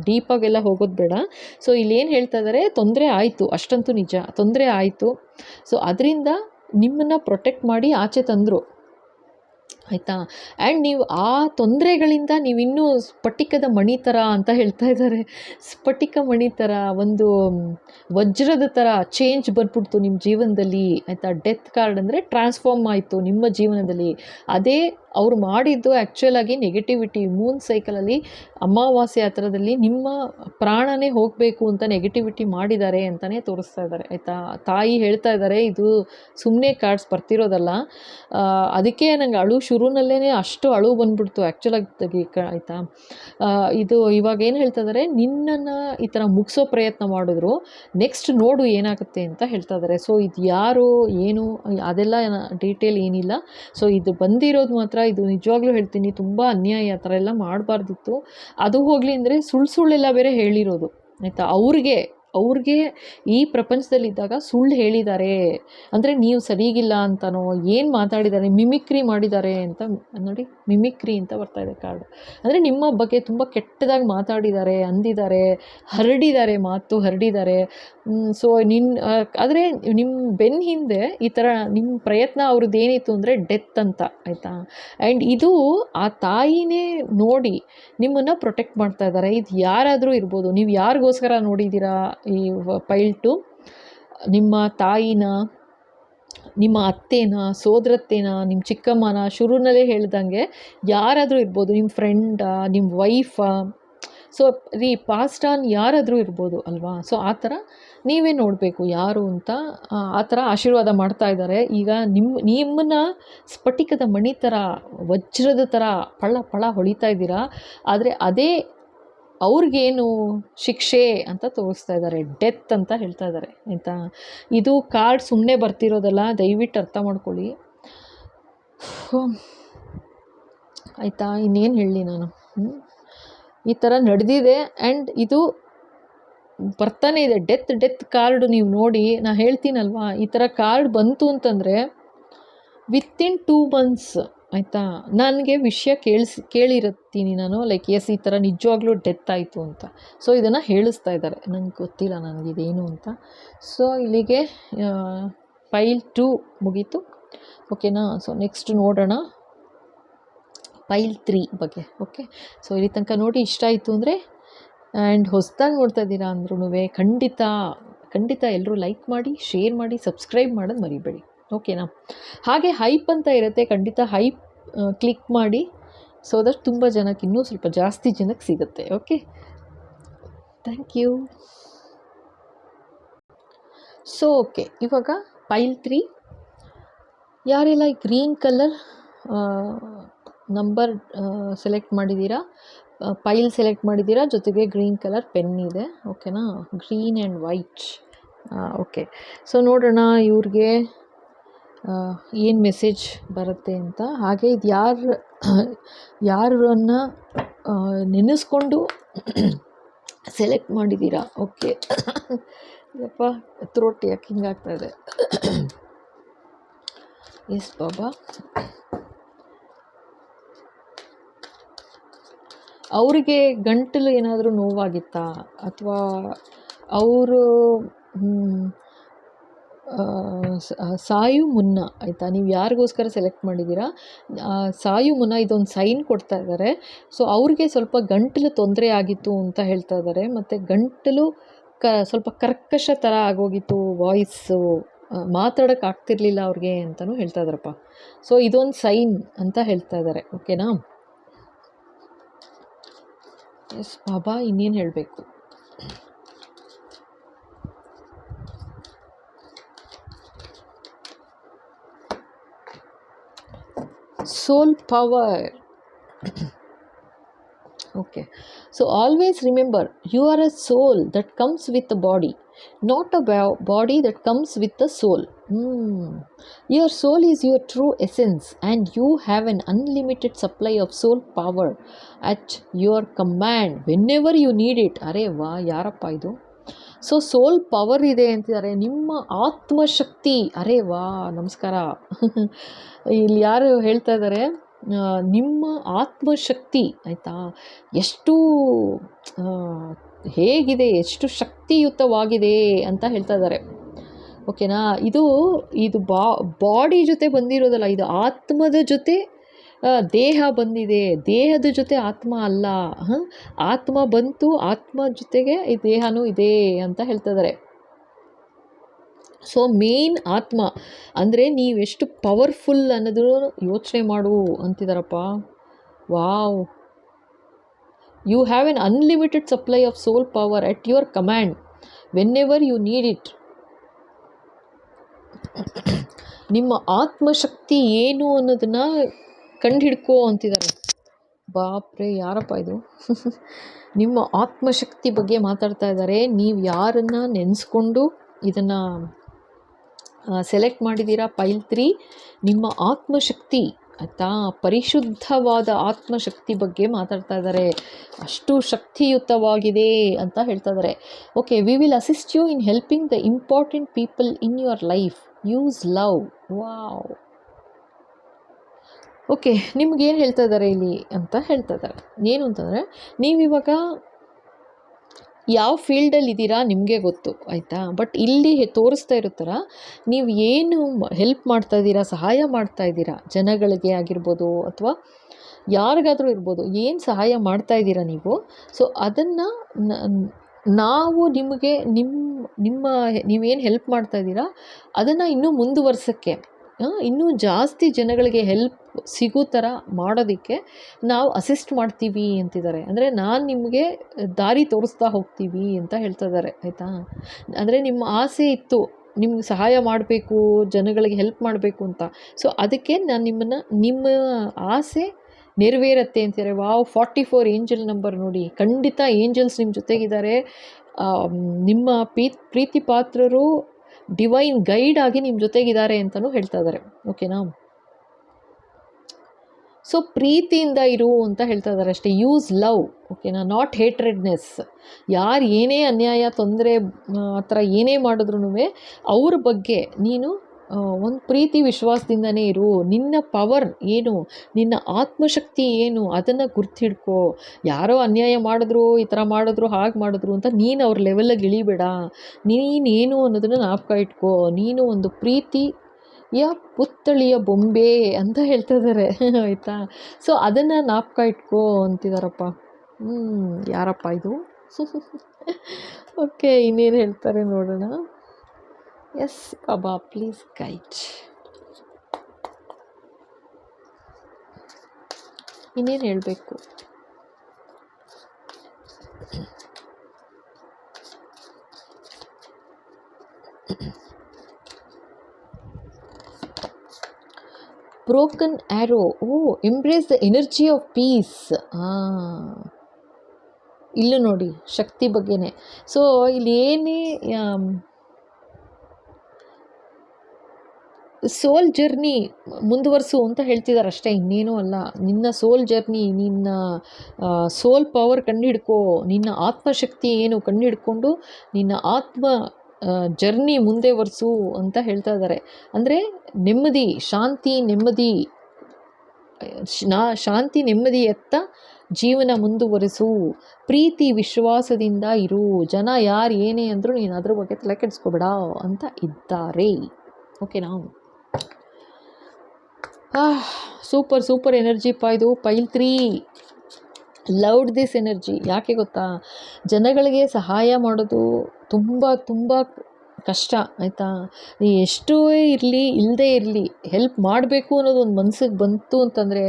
ಡೀಪಾಗೆಲ್ಲ ಹೋಗೋದು ಬೇಡ. ಸೊ ಇಲ್ಲೇನು ಹೇಳ್ತಾ ಇದ್ದಾರೆ, ತೊಂದರೆ ಆಯಿತು, ಅಷ್ಟಂತೂ ನಿಜ, ತೊಂದರೆ ಆಯಿತು. ಸೊ ಅದರಿಂದ ನಿಮ್ಮನ್ನು ಪ್ರೊಟೆಕ್ಟ್ ಮಾಡಿ ಆಚೆ ತಂದರು, ಆಯಿತಾ. ಆ್ಯಂಡ್ ನೀವು ಆ ತೊಂದರೆಗಳಿಂದ ನೀವಿನ್ನೂ ಸ್ಫಟಿಕದ ಮಣಿ ಥರ ಅಂತ ಹೇಳ್ತಾ ಇದ್ದಾರೆ. ಸ್ಫಟಿಕ ಮಣಿ ಥರ, ಒಂದು ವಜ್ರದ ಥರ ಚೇಂಜ್ ಬಂದ್ಬಿಡ್ತು ನಿಮ್ಮ ಜೀವನದಲ್ಲಿ, ಆಯಿತಾ. ಡೆತ್ ಕಾರ್ಡ್ ಅಂದರೆ ಟ್ರಾನ್ಸ್ಫಾರ್ಮ್ ಆಯಿತು ನಿಮ್ಮ ಜೀವನದಲ್ಲಿ. ಅದೇ ಅವ್ರು ಮಾಡಿದ್ದು ಆ್ಯಕ್ಚುಲಾಗಿ ನೆಗೆಟಿವಿಟಿ, ಮೂನ್ ಸೈಕಲಲ್ಲಿ ಅಮಾವಾಸ್ಯೆ ಆ ಥರದಲ್ಲಿ ನಿಮ್ಮ ಪ್ರಾಣನೇ ಹೋಗಬೇಕು ಅಂತ ನೆಗೆಟಿವಿಟಿ ಮಾಡಿದ್ದಾರೆ ಅಂತಲೇ ತೋರಿಸ್ತಾ ಇದ್ದಾರೆ, ಆಯಿತಾ. ತಾಯಿ ಹೇಳ್ತಾ ಇದ್ದಾರೆ, ಇದು ಸುಮ್ಮನೆ ಕಾರ್ಡ್ಸ್ ಬರ್ತಿರೋದಲ್ಲ. ಅದಕ್ಕೆ ನಂಗೆ ಶುರುನಲ್ಲೇ ಅಷ್ಟು ಅಳು ಬಂದ್ಬಿಡ್ತು ಆ್ಯಕ್ಚುಲಾಗಿ, ಆಯಿತಾ. ಇದು ಇವಾಗ ಏನು ಹೇಳ್ತಾ ಇದ್ದಾರೆ, ನಿನ್ನನ್ನು ಈ ಥರ ಮುಗಿಸೋ ಪ್ರಯತ್ನ ಮಾಡಿದ್ರು, ನೆಕ್ಸ್ಟ್ ನೋಡು ಏನಾಗುತ್ತೆ ಅಂತ ಹೇಳ್ತಾ ಇದ್ದಾರೆ. ಸೊ ಇದು ಯಾರು ಏನು ಅದೆಲ್ಲ ಡೀಟೇಲ್ ಏನಿಲ್ಲ. ಸೊ ಇದು ಬಂದಿರೋದು ಮಾತ್ರ, ಇದು ನಿಜವಾಗ್ಲೂ ಹೇಳ್ತೀನಿ, ತುಂಬ ಅನ್ಯಾಯ, ಆ ಥರ ಎಲ್ಲ ಮಾಡಬಾರ್ದಿತ್ತು. ಅದು ಹೋಗಲಿ ಅಂದರೆ ಸುಳ್ಳೆಲ್ಲ ಬೇರೆ ಹೇಳಿರೋದು, ಆಯಿತಾ. ಅವ್ರಿಗೆ ಈ ಪ್ರಪಂಚದಲ್ಲಿದ್ದಾಗ ಸುಳ್ಳು ಹೇಳಿದ್ದಾರೆ ಅಂದರೆ ನೀವು ಸರಿಗಿಲ್ಲ ಅಂತನೋ ಏನು ಮಾತಾಡಿದ್ದಾರೆ, ಮಿಮಿಕ್ರಿ ಮಾಡಿದ್ದಾರೆ ಅಂತ ನೋಡಿ, ಮಿಮಿಕ್ರಿ ಅಂತ ಬರ್ತಾಯಿದೆ ಕಾರ್ಡು. ಅಂದರೆ ನಿಮ್ಮ ಬಗ್ಗೆ ತುಂಬ ಕೆಟ್ಟದಾಗಿ ಮಾತಾಡಿದ್ದಾರೆ, ಅಂದಿದ್ದಾರೆ, ಮಾತು ಹರಡಿದ್ದಾರೆ. ಸೊ ಆದರೆ ನಿಮ್ಮ ಬೆನ್ನ ಹಿಂದೆ ಈ ಥರ ನಿಮ್ಮ ಪ್ರಯತ್ನ ಅವ್ರದ್ದು ಏನಿತ್ತು ಅಂದರೆ ಡೆತ್ ಅಂತ, ಆಯಿತಾ. ಆ್ಯಂಡ್ ಇದು ಆ ತಾಯಿನೇ ನೋಡಿ ನಿಮ್ಮನ್ನು ಪ್ರೊಟೆಕ್ಟ್ ಮಾಡ್ತಾ ಇದ್ದಾರೆ. ಇದು ಯಾರಾದರೂ ಇರ್ಬೋದು, ನೀವು ಯಾರಿಗೋಸ್ಕರ ನೋಡಿದ್ದೀರಾ ಈ ಪೈಲ್ 2, ನಿಮ್ಮ ತಾಯಿನ, ನಿಮ್ಮ ಅತ್ತೆನ, ಸೋದರತ್ತೆನ, ನಿಮ್ಮ ಚಿಕ್ಕಮ್ಮನ, ಶುರುನಲ್ಲೇ ಹೇಳ್ದಂಗೆ ಯಾರಾದರೂ ಇರ್ಬೋದು, ನಿಮ್ಮ ಫ್ರೆಂಡಾ, ನಿಮ್ಮ ವೈಫಾ, ಸೊ ಪಾಸ್ಟ್ ಆನ್ ಯಾರಾದರೂ ಇರ್ಬೋದು ಅಲ್ವಾ. ಸೊ ಆ ಥರ ನೀವೇ ನೋಡಬೇಕು ಯಾರು ಅಂತ. ಆ ಥರ ಆಶೀರ್ವಾದ ಮಾಡ್ತಾ ಇದ್ದಾರೆ. ಈಗ ನಿಮ್ಮನ್ನು ಸ್ಫಟಿಕದ ಮಣಿ ಥರ, ವಜ್ರದ ಥರ ಪಳ ಹೊಳಿತಾ ಇದ್ದೀರಾ. ಆದರೆ ಅದೇ ಅವ್ರಿಗೇನು ಶಿಕ್ಷೆ ಅಂತ ತೋರಿಸ್ತಾ ಇದ್ದಾರೆ, ಡೆತ್ ಅಂತ ಹೇಳ್ತಾ ಇದ್ದಾರೆ, ಆಯಿತಾ. ಇದು ಕಾರ್ಡ್ ಸುಮ್ಮನೆ ಬರ್ತಿರೋದಲ್ಲ, ದಯವಿಟ್ಟು ಅರ್ಥ ಮಾಡ್ಕೊಳ್ಳಿ, ಆಯಿತಾ. ಇನ್ನೇನು ಹೇಳಲಿ ನಾನು, ಈ ಥರ ನಡೆದಿದೆ. ಆ್ಯಂಡ್ ಇದು ಬರ್ತಾನೆ ಇದೆ, ಡೆತ್ ಕಾರ್ಡು. ನೀವು ನೋಡಿ, ನಾನು ಹೇಳ್ತೀನಲ್ವಾ, ಈ ಥರ ಕಾರ್ಡ್ ಬಂತು ಅಂತಂದರೆ ವಿತಿನ್ 2 months, ಆಯಿತಾ. ನನಗೆ ವಿಷಯ ಕೇಳಿರುತ್ತೀನಿ ನಾನು, ಲೈಕ್ ಎಸ್ ಈ ಥರ ನಿಜವಾಗ್ಲೂ ಡೆತ್ ಆಯಿತು ಅಂತ. ಸೊ ಇದನ್ನು ಹೇಳಿಸ್ತಾ ಇದ್ದಾರೆ, ನಂಗೆ ಗೊತ್ತಿಲ್ಲ ನನಗಿದೇನು ಅಂತ. ಸೊ ಇಲ್ಲಿಗೆ ಪೈಲ್ 2 ಮುಗೀತು, ಓಕೆನಾ. ಸೊ ನೆಕ್ಸ್ಟ್ ನೋಡೋಣ ಪೈಲ್ 3 ಬಗ್ಗೆ, ಓಕೆ. ಸೊ ಇಲ್ಲಿ ತನಕ ನೋಡಿ ಇಷ್ಟ ಆಯಿತು ಅಂದರೆ, ಆ್ಯಂಡ್ ಹೊಸದಾಗಿ ನೋಡ್ತಾ ಇದ್ದೀರಾ ಅಂದ್ರೂ ಖಂಡಿತ ಎಲ್ಲರೂ ಲೈಕ್ ಮಾಡಿ, ಶೇರ್ ಮಾಡಿ, ಸಬ್ಸ್ಕ್ರೈಬ್ ಮಾಡೋದು ಮರಿಬೇಡಿ, ಓಕೆನಾ. ಹಾಗೆ ಹೈಪ್ ಅಂತ ಇರುತ್ತೆ, ಖಂಡಿತ ಹೈಪ್ ಕ್ಲಿಕ್ ಮಾಡಿ, ಸೊ ದಟ್ ತುಂಬ ಜನಕ್ಕೆ, ಇನ್ನೂ ಸ್ವಲ್ಪ ಜಾಸ್ತಿ ಜನಕ್ಕೆ ಸಿಗುತ್ತೆ, okay. Thank you. So okay, ಇವಾಗ ಪೈಲ್ 3 ಯಾರೆಲ್ಲ ಗ್ರೀನ್ ಕಲರ್ ನಂಬರ್ ಸೆಲೆಕ್ಟ್ ಮಾಡಿದ್ದೀರಾ, ಪೈಲ್ ಸೆಲೆಕ್ಟ್ ಮಾಡಿದ್ದೀರಾ, ಜೊತೆಗೆ ಗ್ರೀನ್ ಕಲರ್ ಪೆನ್ ಇದೆ, ಓಕೆನಾ. Green and white, okay. So ನೋಡೋಣ ಇವ್ರಿಗೆ ಏನು ಮೆಸೇಜ್ ಬರುತ್ತೆ ಅಂತ. ಹಾಗೆ ಇದು ಯಾರನ್ನು ನೆನೆಸ್ಕೊಂಡು ಸೆಲೆಕ್ಟ್ ಮಾಡಿದ್ದೀರಾ, ಓಕೆ. ಯಪ್ಪ ಥ್ರೋಟ್ ಯಾಕೆ ಹಿಂಗಾಗ್ತಾಯಿದೆ, ಎಸ್ ಬಾಬಾ. ಅವರಿಗೆ ಗಂಟಲು ಏನಾದರೂ ನೋವಾಗಿತ್ತಾ, ಅಥವಾ ಅವರು ಸಾಯು ಮುನ್ನ, ಆಯಿತಾ. ನೀವು ಯಾರಿಗೋಸ್ಕರ ಸೆಲೆಕ್ಟ್ ಮಾಡಿದ್ದೀರಾ, ಸಾಯು ಮುನ್ನ ಇದೊಂದು ಸೈನ್ ಕೊಡ್ತಾ ಇದ್ದಾರೆ. ಸೊ ಅವ್ರಿಗೆ ಸ್ವಲ್ಪ ಗಂಟಲು ತೊಂದರೆ ಆಗಿತ್ತು ಅಂತ ಹೇಳ್ತಾ ಇದ್ದಾರೆ. ಮತ್ತು ಗಂಟಲು ಸ್ವಲ್ಪ ಕರ್ಕಶ ಥರ ಆಗೋಗಿತ್ತು ವಾಯ್ಸು, ಮಾತಾಡೋಕ್ಕಾಗ್ತಿರ್ಲಿಲ್ಲ ಅವ್ರಿಗೆ ಅಂತಲೂ ಹೇಳ್ತಾ ಇದ್ದಾರಪ್ಪ. ಸೊ ಇದೊಂದು ಸೈನ್ ಅಂತ ಹೇಳ್ತಾ ಇದ್ದಾರೆ. ಓಕೆನಾ? ಎಸ್ ಬಾಬಾ, ಇನ್ನೇನು ಹೇಳಬೇಕು? ಸೋಲ್ power. Okay, so always remember, you are a soul that comes with a body, not a body that comes with a soul. Your soul is your true essence, and you have an unlimited supply of soul power at your command whenever you need it. ಅರೆ ವಾ, ಯಾರಪ್ಪ ಇದು? ಸೊ ಸೋಲ್ ಪವರ್ ಇದೆ ಅಂತಿದ್ದಾರೆ. ನಿಮ್ಮ ಆತ್ಮಶಕ್ತಿ, ಅರೆ ವಾ, ನಮಸ್ಕಾರ. ಇಲ್ಲಿ ಯಾರು ಹೇಳ್ತಾ ಇದ್ದಾರೆ? ನಿಮ್ಮ ಆತ್ಮಶಕ್ತಿ, ಆಯಿತಾ, ಎಷ್ಟು ಹೇಗಿದೆ, ಎಷ್ಟು ಶಕ್ತಿಯುತವಾಗಿದೆ ಅಂತ ಹೇಳ್ತಾ ಇದ್ದಾರೆ. ಓಕೆನಾ? ಇದು ಬಾಡಿ ಜೊತೆ ಬಂದಿರೋದಲ್ಲ, ಇದು ಆತ್ಮದ ಜೊತೆ ದೇಹ ಬಂದಿದೆ. ದೇಹದ ಜೊತೆ ಆತ್ಮ ಅಲ್ಲ. ಆತ್ಮ ಬಂತು, ಆತ್ಮ ಜೊತೆಗೆ ಈ ದೇಹನೂ ಇದೆ ಅಂತ ಹೇಳ್ತಾ ಇದ್ದಾರೆ. ಸೊ ಮೇನ್ ಆತ್ಮ ಅಂದರೆ ನೀವೆಷ್ಟು ಪವರ್ಫುಲ್ ಅನ್ನೋದು ಯೋಚನೆ ಮಾಡು ಅಂತಿದ್ದಾರಪ್ಪ. Wow. You have an unlimited supply of soul power at your command whenever you need it. ನಿಮ್ಮ ಆತ್ಮಶಕ್ತಿ ಏನು ಅನ್ನೋದನ್ನು ಕಂಡುಹಿಡ್ಕೋ ಅಂತಿದ್ದಾರೆ. ಬಾಪ್ರೆ, ಯಾರಪ್ಪ ಇದು? ನಿಮ್ಮ ಆತ್ಮಶಕ್ತಿ ಬಗ್ಗೆ ಮಾತಾಡ್ತಾ ಇದ್ದಾರೆ. ನೀವು ಯಾರನ್ನು ನೆನೆಸ್ಕೊಂಡು ಇದನ್ನು ಸೆಲೆಕ್ಟ್ ಮಾಡಿದ್ದೀರಾ? ಪೈಲ್ 3 ನಿಮ್ಮ ಆತ್ಮಶಕ್ತಿ, ಆಯಿತಾ, ಪರಿಶುದ್ಧವಾದ ಆತ್ಮಶಕ್ತಿ ಬಗ್ಗೆ ಮಾತಾಡ್ತಾ ಇದ್ದಾರೆ. ಅಷ್ಟು ಶಕ್ತಿಯುತವಾಗಿದೆ ಅಂತ ಹೇಳ್ತಾ ಇದ್ದಾರೆ. Okay, we will assist you in helping the important people in your life. Use love. Wow. Okay, ನಿಮ್ಗೇನು ಹೇಳ್ತಾ ಇದ್ದಾರೆ ಇಲ್ಲಿ ಅಂತ ಹೇಳ್ತಾ ಇದ್ದಾರೆ. ಏನು ಅಂತಂದರೆ, ನೀವಿವಾಗ ಯಾವ ಫೀಲ್ಡಲ್ಲಿ ಇದ್ದೀರಾ ನಿಮಗೆ ಗೊತ್ತು, ಆಯಿತಾ. ಬಟ್ ಇಲ್ಲಿ ತೋರಿಸ್ತಾ ಇರೋ ಥರ ನೀವು ಏನು ಹೆಲ್ಪ್ ಮಾಡ್ತಾ ಇದ್ದೀರಾ, ಸಹಾಯ ಮಾಡ್ತಾ ಇದ್ದೀರಾ, ಜನಗಳಿಗೆ ಆಗಿರ್ಬೋದು ಅಥವಾ ಯಾರಿಗಾದರೂ ಇರ್ಬೋದು, ಏನು ಸಹಾಯ ಮಾಡ್ತಾ ಇದ್ದೀರಾ ನೀವು. ಸೊ ಅದನ್ನು ನಾವು ನಿಮಗೆ ನೀವೇನು ಹೆಲ್ಪ್ ಮಾಡ್ತಾ ಇದ್ದೀರಾ ಅದನ್ನು ಇನ್ನೂ ಮುಂದುವರ್ಸೋಕ್ಕೆ, ಇನ್ನೂ ಜಾಸ್ತಿ ಜನಗಳಿಗೆ ಹೆಲ್ಪ್ ಸಿಗೋ ಥರ ಮಾಡೋದಕ್ಕೆ ನಾವು ಅಸಿಸ್ಟ್ ಮಾಡ್ತೀವಿ ಅಂತಿದ್ದಾರೆ. ಅಂದರೆ ನಾನು ನಿಮಗೆ ದಾರಿ ತೋರಿಸ್ತಾ ಹೋಗ್ತೀವಿ ಅಂತ ಹೇಳ್ತಾ ಇದ್ದಾರೆ, ಆಯಿತಾ. ಅಂದರೆ ನಿಮ್ಮ ಆಸೆ ಇತ್ತು ನಿಮ್ಗೆ ಸಹಾಯ ಮಾಡಬೇಕು, ಜನಗಳಿಗೆ ಹೆಲ್ಪ್ ಮಾಡಬೇಕು ಅಂತ. ಸೊ ಅದಕ್ಕೆ ನಾನು ನಿಮ್ಮ ಆಸೆ ನೆರವೇರತ್ತೆ ಅಂತಾರೆ. ವಾವ್, 44 ಏಂಜಲ್ ನಂಬರ್ ನೋಡಿ. ಖಂಡಿತ ಏಂಜಲ್ಸ್ ನಿಮ್ಮ ಜೊತೆಗಿದ್ದಾರೆ. ನಿಮ್ಮ ಪ್ರೀತಿ ಪಾತ್ರರು ಡಿವೈನ್ ಗೈಡ್ ಆಗಿ ನಿಮ್ಮ ಜೊತೆಗಿದ್ದಾರೆ ಅಂತಲೂ ಹೇಳ್ತಾ ಇದ್ದಾರೆ. ಓಕೆನಾ? ಸೊ ಪ್ರೀತಿಯಿಂದ ಇರು ಅಂತ ಹೇಳ್ತಾ ಇದ್ದಾರೆ ಅಷ್ಟೇ. Use love. ಓಕೆನಾ? Not hatredness. ಯಾರು ಏನೇ ಅನ್ಯಾಯ, ತೊಂದರೆ, ಆ ಥರ ಏನೇ ಮಾಡಿದ್ರೂ ಅವ್ರ ಬಗ್ಗೆ ನೀನು ಒಂದು ಪ್ರೀತಿ ವಿಶ್ವಾಸದಿಂದನೇ ಇರು. ನಿನ್ನ ಪವರ್ ಏನು, ನಿನ್ನ ಆತ್ಮಶಕ್ತಿ ಏನು, ಅದನ್ನು ಗುರ್ತಿಡ್ಕೋ. ಯಾರೋ ಅನ್ಯಾಯ ಮಾಡಿದ್ರು, ಈ ಥರ ಮಾಡಿದ್ರು, ಹಾಗೆ ಮಾಡಿದ್ರು ಅಂತ ನೀನು ಅವ್ರ ಲೆವೆಲ್ಲಿಗೆ ಇಳಿಬೇಡ. ನೀನೇನು ಅನ್ನೋದನ್ನು ಜ್ಞಾಪಕ ಇಟ್ಕೋ. ನೀನು ಒಂದು ಪ್ರೀತಿಯ ಪುತ್ಥಳಿಯ ಬೊಂಬೆ ಅಂತ ಹೇಳ್ತಾ ಇದ್ದಾರೆ, ಆಯಿತಾ. ಸೊ ಅದನ್ನು ಜ್ಞಾಪಕ ಇಟ್ಕೋ ಅಂತಿದ್ದಾರಪ್ಪ. ಯಾರಪ್ಪ ಇದು? ಓಕೆ, ಇನ್ನೇನು ಹೇಳ್ತಾರೆ ನೋಡೋಣ. ಎಸ್ ಬಾಬಾ, ಪ್ಲೀಸ್ ಗೈಡ್. ಇನ್ನೇನು ಹೇಳಬೇಕು? Broken arrow. Embrace the energy of peace. ಇಲ್ಲೂ ನೋಡಿ, ಶಕ್ತಿ ಬಗ್ಗೆನೇ. ಸೊ ಇಲ್ಲಿ ಏನೇ ಸೋಲ್ ಜರ್ನಿ ಮುಂದುವರಿಸು ಅಂತ ಹೇಳ್ತಿದ್ದಾರೆ ಅಷ್ಟೇ, ಇನ್ನೇನೂ ಅಲ್ಲ. ನಿನ್ನ ಸೋಲ್ ಜರ್ನಿ, ನಿನ್ನ ಸೋಲ್ ಪವರ್ ಕಂಡುಹಿಡ್ಕೋ. ನಿನ್ನ ಆತ್ಮಶಕ್ತಿ ಏನು ಕಂಡುಹಿಡ್ಕೊಂಡು ನಿನ್ನ ಆತ್ಮ ಜರ್ನಿ ಮುಂದೆ ವರ್ಸು ಅಂತ ಹೇಳ್ತಾ ಇದ್ದಾರೆ. ಅಂದರೆ ನೆಮ್ಮದಿ, ಶಾಂತಿ, ನೆಮ್ಮದಿಯತ್ತ ಜೀವನ ಮುಂದುವರಿಸು. ಪ್ರೀತಿ ವಿಶ್ವಾಸದಿಂದ ಇರು. ಜನ ಯಾರು ಏನೇ ಅಂದರೂ ನೀನು ಅದ್ರ ಬಗ್ಗೆ ತಲೆ ಕೆಡಿಸ್ಕೋಬೇಡ ಅಂತ ಇದ್ದಾರೆ. ಓಕೆನಾ? ಸೂಪರ್ ಎನರ್ಜಿ ಇದು. ಪೈಲ್ 3 ಲವ್ಡ್ ದಿಸ್ ಎನರ್ಜಿ. ಯಾಕೆ ಗೊತ್ತಾ? ಜನಗಳಿಗೆ ಸಹಾಯ ಮಾಡೋದು ತುಂಬ ಕಷ್ಟ ಆಯಿತಾ. ನೀ ಎಷ್ಟೇ ಇರಲಿ ಇಲ್ಲದೇ ಇರಲಿ ಹೆಲ್ಪ್ ಮಾಡಬೇಕು ಅನ್ನೋದು ಒಂದು ಮನ್ಸಿಗೆ ಬಂತು ಅಂತಂದರೆ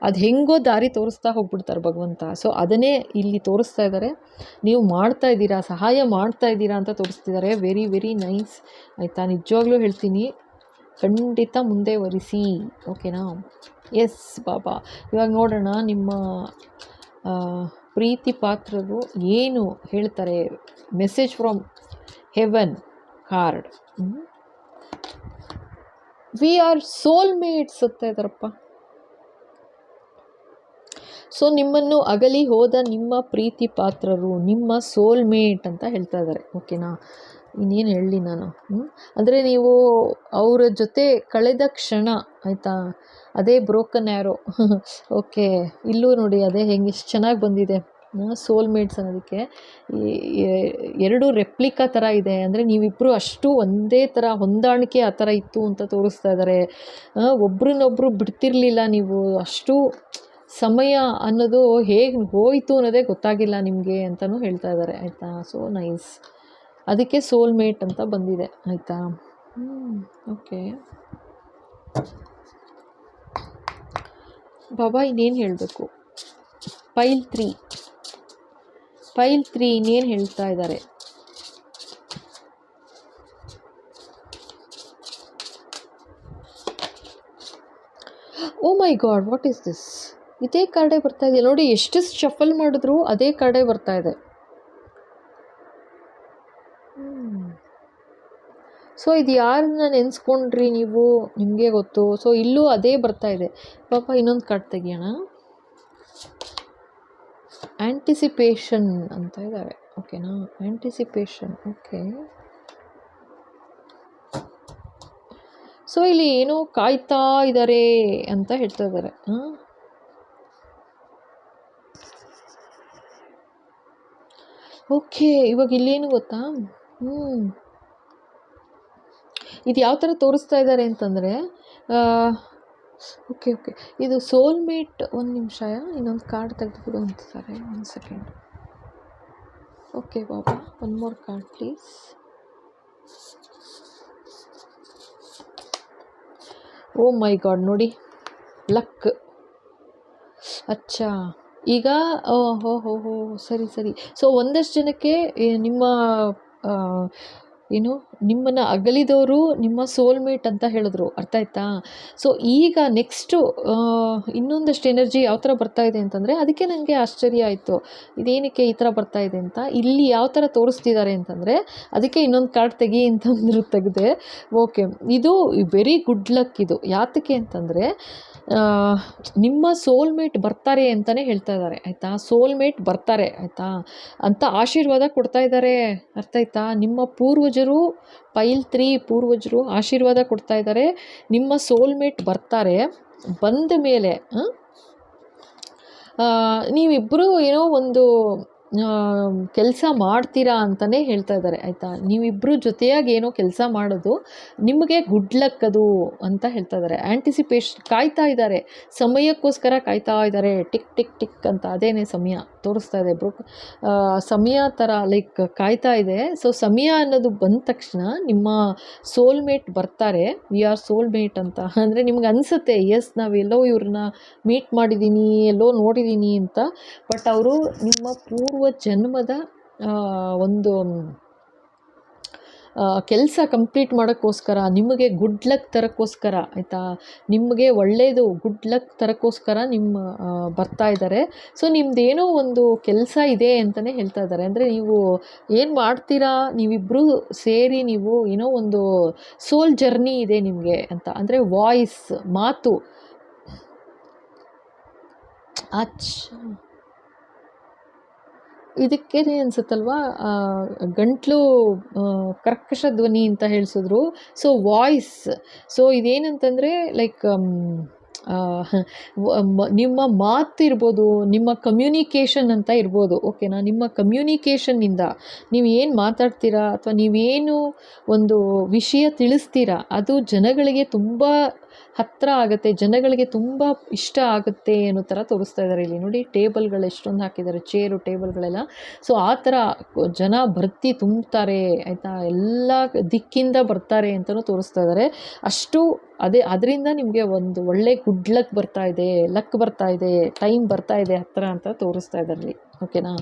ಅದು ಹೆಂಗೋ ದಾರಿ ತೋರಿಸ್ತಾ ಹೋಗ್ಬಿಡ್ತಾರೆ ಭಗವಂತ. ಸೊ ಅದನ್ನೇ ಇಲ್ಲಿ ತೋರಿಸ್ತಾ ಇದ್ದಾರೆ. ನೀವು ಮಾಡ್ತಾ ಇದ್ದೀರಾ, ಸಹಾಯ ಮಾಡ್ತಾ ಇದ್ದೀರಾ ಅಂತ ತೋರಿಸ್ತಿದ್ದಾರೆ. ವೆರಿ ವೆರಿ ನೈಸ್ ಆಯಿತಾ. ನಿಜವಾಗ್ಲೂ ಹೇಳ್ತೀನಿ, ಖಂಡಿತ ಮುಂದೆ ವರಿಸಿ, ಓಕೆನಾ. ಎಸ್ ಬಾಬಾ. ಇವಾಗ ನೋಡೋಣ ನಿಮ್ಮ ಪ್ರೀತಿ ಪಾತ್ರರು ಏನು ಹೇಳ್ತಾರೆ. Message from heaven card. We are soulmates ಅಂತ ಇದ್ದಾರಪ್ಪ. ಸೊ ನಿಮ್ಮನ್ನು ಅಗಲಿ ಹೋದ ನಿಮ್ಮ ಪ್ರೀತಿ ಪಾತ್ರರು ನಿಮ್ಮ ಸೋಲ್ಮೇಟ್ ಅಂತ ಹೇಳ್ತಾ ಇದ್ದಾರೆ, ಓಕೆನಾ. ಇನ್ನೇನು ಹೇಳಲಿ ನಾನು. ಅಂದರೆ ನೀವು ಅವರ ಜೊತೆ ಕಳೆದ ಕ್ಷಣ ಆಯಿತಾ, ಅದೇ ಬ್ರೋಕನ್ ಆ್ಯರೋ. ಓಕೆ, ಇಲ್ಲೂ ನೋಡಿ ಅದೇ ಹೆಂಗೆ ಎಷ್ಟು ಚೆನ್ನಾಗಿ ಬಂದಿದೆ ಸೋಲ್ಮೇಟ್ಸ್ ಅನ್ನೋದಕ್ಕೆ. ಎರಡು ರೆಪ್ಲಿಕಾ ಥರ ಇದೆ. ಅಂದರೆ ನೀವಿಬ್ಬರು ಅಷ್ಟು ಒಂದೇ ಥರ ಹೊಂದಾಣಿಕೆ ಆ ಥರ ಇತ್ತು ಅಂತ ತೋರಿಸ್ತಾ ಇದ್ದಾರೆ. ಒಬ್ರನ್ನೊಬ್ರು ಬಿಡ್ತಿರ್ಲಿಲ್ಲ ನೀವು. ಅಷ್ಟು ಸಮಯ ಅನ್ನೋದು ಹೇಗೆ ಹೋಯಿತು ಅನ್ನೋದೇ ಗೊತ್ತಾಗಿಲ್ಲ ನಿಮಗೆ ಅಂತಲೂ ಹೇಳ್ತಾ ಇದ್ದಾರೆ, ಆಯಿತಾ. So nice. ಅದಕ್ಕೆ ಸೋಲ್ಮೇಟ್ ಅಂತ ಬಂದಿದೆ, ಆಯಿತಾ. ಓಕೆ ಬಾಬಾ, ಇನ್ನೇನು ಹೇಳಬೇಕು. ಪೈಲ್ 3 ಇನ್ನೇನು ಹೇಳ್ತಾ ಇದ್ದಾರೆ. ಓ my god, what is this? ಇದೇ ಕಾರ್ಡೇ ಬರ್ತಾ ಇದೆ ನೋಡಿ. ಎಷ್ಟು ಶಫಲ್ ಮಾಡಿದ್ರು ಅದೇ ಕಾರ್ಡೇ ಬರ್ತಾ ಇದೆ. ಸೊ ಇದು ಯಾರನ್ನ ನೆನೆಸ್ಕೊಂಡ್ರಿ ನೀವು, ನಿಮಗೆ ಗೊತ್ತು. ಸೊ ಇಲ್ಲೂ ಅದೇ ಬರ್ತಾ ಇದೆ. ಪಾಪ ಇನ್ನೊಂದು ಕಾರ್ಡ್ ತೆಗಿಯೋಣ. ಆ್ಯಂಟಿಸಿಪೇಷನ್ ಅಂತ ಇದ್ದಾರೆ, ಓಕೆನಾ. Anticipation, okay. ಸೊ ಇಲ್ಲಿ ಏನೋ ಕಾಯ್ತಾ ಇದ್ದಾರೆ ಅಂತ ಹೇಳ್ತಾ ಇದ್ದಾರೆ. ಓಕೆ, ಇವಾಗ ಇಲ್ಲೇನು ಗೊತ್ತಾ, ಇದು ಯಾವ ಥರ ತೋರಿಸ್ತಾ ಇದ್ದಾರೆ ಅಂತಂದರೆ, ಓಕೆ ಇದು ಸೋಲ್ಮೇಟ್. ಒಂದು ನಿಮಿಷ, ಇನ್ನೊಂದು ಕಾರ್ಡ್ ತೆಗೆದುಬಿಡು ಅಂತಿದ್ದಾರೆ. 1 ಸೆಕೆಂಡ್. ಓಕೆ ಬಾಬಾ, 1 more card please. Oh my God, ನೋಡಿ ಲಕ್. ಅಚ್ಚಾ, ಈಗ ಹೋ ಸರಿ. ಸೊ ಒಂದಷ್ಟು ಜನಕ್ಕೆ ನಿಮ್ಮ ನಿಮ್ಮನ್ನು ಅಗಲಿದವರು ನಿಮ್ಮ ಸೋಲ್ಮೇಟ್ ಅಂತ ಹೇಳಿದ್ರು, ಅರ್ಥ ಆಯ್ತಾ. ಸೊ ಈಗ ನೆಕ್ಸ್ಟು ಇನ್ನೊಂದಷ್ಟು ಎನರ್ಜಿ ಯಾವ ಥರ ಬರ್ತಾ ಇದೆ ಅಂತಂದರೆ, ಅದಕ್ಕೆ ನನಗೆ ಆಶ್ಚರ್ಯ ಆಯಿತು ಇದೇನಕ್ಕೆ ಈ ಥರ ಬರ್ತಾ ಇದೆ ಅಂತ. ಇಲ್ಲಿ ಯಾವ ಥರ ತೋರಿಸ್ತಿದ್ದಾರೆ ಅಂತಂದರೆ, ಅದಕ್ಕೆ ಇನ್ನೊಂದು ಕಾರ್ಡ್ ತೆಗಿ ಅಂತಂದ್ರು, ತೆಗೆದೆ. ಓಕೆ, ಇದು ವೆರಿ ಗುಡ್ ಲಕ್. ಇದು ಯಾತಕ್ಕೆ ಅಂತಂದರೆ, ನಿಮ್ಮ ಸೋಲ್ಮೇಟ್ ಬರ್ತಾರೆ ಅಂತಲೇ ಹೇಳ್ತಾ ಇದ್ದಾರೆ, ಆಯಿತಾ. ಸೋಲ್ಮೇಟ್ ಬರ್ತಾರೆ, ಆಯಿತಾ ಅಂತ ಆಶೀರ್ವಾದ ಕೊಡ್ತಾ ಇದ್ದಾರೆ, ಅರ್ಥ ಆಯ್ತಾ. ನಿಮ್ಮ ಪೂರ್ವಜರು ಪೈಲ್ 3 ಪೂರ್ವಜರು ಆಶೀರ್ವಾದ ಕೊಡ್ತಾ ಇದ್ದಾರೆ. ನಿಮ್ಮ ಸೋಲ್ಮೇಟ್ ಬರ್ತಾರೆ. ಬಂದ ಮೇಲೆ ನೀವಿಬ್ಬರು ಏನೋ ಒಂದು ಕೆಲಸ ಮಾಡ್ತೀರಾ ಅಂತಲೇ ಹೇಳ್ತಾ ಇದ್ದಾರೆ, ಆಯಿತಾ. ನೀವಿಬ್ಬರು ಜೊತೆಯಾಗಿ ಏನೋ ಕೆಲಸ ಮಾಡೋದು ನಿಮಗೆ ಗುಡ್ ಲಕ್ ಅದು ಅಂತ ಹೇಳ್ತಾ ಇದ್ದಾರೆ. ಆ್ಯಂಟಿಸಿಪೇಷನ್, ಕಾಯ್ತಾ ಇದ್ದಾರೆ, ಸಮಯಕ್ಕೋಸ್ಕರ ಕಾಯ್ತಾ ಇದ್ದಾರೆ. ಟಿಕ್ ಟಿಕ್ ಟಿಕ್ ಅಂತ ಅದೇನೇ ಸಮಯ ತೋರಿಸ್ತಾ ಇದೆ. ಸಮಯ ಥರ ಲೈಕ್ ಕಾಯ್ತಾ ಇದೆ. ಸೊ ಸಮಯ ಅನ್ನೋದು ಬಂದ ತಕ್ಷಣ ನಿಮ್ಮ ಸೋಲ್ಮೇಟ್ ಬರ್ತಾರೆ. ವಿ ಆರ್ ಸೋಲ್ಮೇಟ್ ಅಂತ ಅಂದರೆ ನಿಮ್ಗೆ ಅನಿಸುತ್ತೆ, ಎಸ್ ನಾವೆಲ್ಲೋ ಇವ್ರನ್ನ ಮೀಟ್ ಮಾಡಿದ್ದೀನಿ, ಎಲ್ಲೋ ನೋಡಿದ್ದೀನಿ ಅಂತ. ಬಟ್ ಅವರು ನಿಮ್ಮ ಪೂರ್ವ ಜನ್ಮದ ಒಂದು ಕೆಲಸ ಕಂಪ್ಲೀಟ್ ಮಾಡೋಕ್ಕೋಸ್ಕರ, ನಿಮಗೆ ಗುಡ್ ಲಕ್ ತರೋಕ್ಕೋಸ್ಕರ, ಆಯಿತಾ. ನಿಮಗೆ ಒಳ್ಳೆಯದು ಗುಡ್ ಲಕ್ ತರೋಕ್ಕೋಸ್ಕರ ಬರ್ತಾ ಇದ್ದಾರೆ. ಸೊ ನಿಮ್ಮದೇನೋ ಒಂದು ಕೆಲಸ ಇದೆ ಅಂತಲೇ ಹೇಳ್ತಾ ಇದ್ದಾರೆ. ಅಂದರೆ ನೀವು ಏನು ಮಾಡ್ತೀರಾ, ನೀವಿಬ್ಬರು ಸೇರಿ ನೀವು ಏನೋ ಒಂದು ಸೋಲ್ ಜರ್ನಿ ಇದೆ ನಿಮಗೆ ಅಂತ. ಅಂದರೆ ವಾಯ್ಸ್, ಮಾತು. ಇದಕ್ಕೇನೆ ಅನಿಸುತ್ತಲ್ವಾ, ಗಂಟ್ಲು ಕರ್ಕಶ ಧ್ವನಿ ಅಂತ ಹೇಳಿಸಿದ್ರು. So voice. ಸೊ ಇದೇನಂತಂದರೆ ಲೈಕ್ ನಿಮ್ಮ ಮಾತು ಇರ್ಬೋದು, ನಿಮ್ಮ ಕಮ್ಯುನಿಕೇಷನ್ ಅಂತ ಇರ್ಬೋದು, ಓಕೆನಾ. ನಿಮ್ಮ ಕಮ್ಯುನಿಕೇಷನ್ನಿಂದ ನೀವು ಏನು ಮಾತಾಡ್ತೀರಾ ಅಥವಾ ನೀವೇನು ಒಂದು ವಿಷಯ ತಿಳಿಸ್ತೀರಾ, ಅದು ಜನಗಳಿಗೆ ತುಂಬ ಹತ್ತಿರ ಆಗುತ್ತೆ, ಜನಗಳಿಗೆ ತುಂಬ ಇಷ್ಟ ಆಗುತ್ತೆ ಅನ್ನೋ ಥರ ತೋರಿಸ್ತಾ ಇದ್ದಾರೆ ಇಲ್ಲಿ ನೋಡಿ. ಟೇಬಲ್ಗಳು ಎಷ್ಟೊಂದು ಹಾಕಿದ್ದಾರೆ, ಚೇರು ಟೇಬಲ್ಗಳೆಲ್ಲ. ಸೊ ಆ ಥರ ಜನ ಭರ್ತಿ ತುಂಬ್ತಾರೆ ಆಯಿತಾ, ಎಲ್ಲ ದಿಕ್ಕಿಂದ ಬರ್ತಾರೆ ಅಂತಲೂ ತೋರಿಸ್ತಾ ಇದ್ದಾರೆ. ಅಷ್ಟು ಅದರಿಂದ ನಿಮಗೆ ಒಂದು ಒಳ್ಳೆ ಗುಡ್ ಲಕ್ ಬರ್ತಾ ಇದೆ, ಲಕ್ ಬರ್ತಾ ಇದೆ, ಟೈಮ್ ಬರ್ತಾ ಇದೆ ಹತ್ತಿರ ಅಂತ ತೋರಿಸ್ತಾ ಇದ್ದಾರೆ. ಓಕೆನಾ,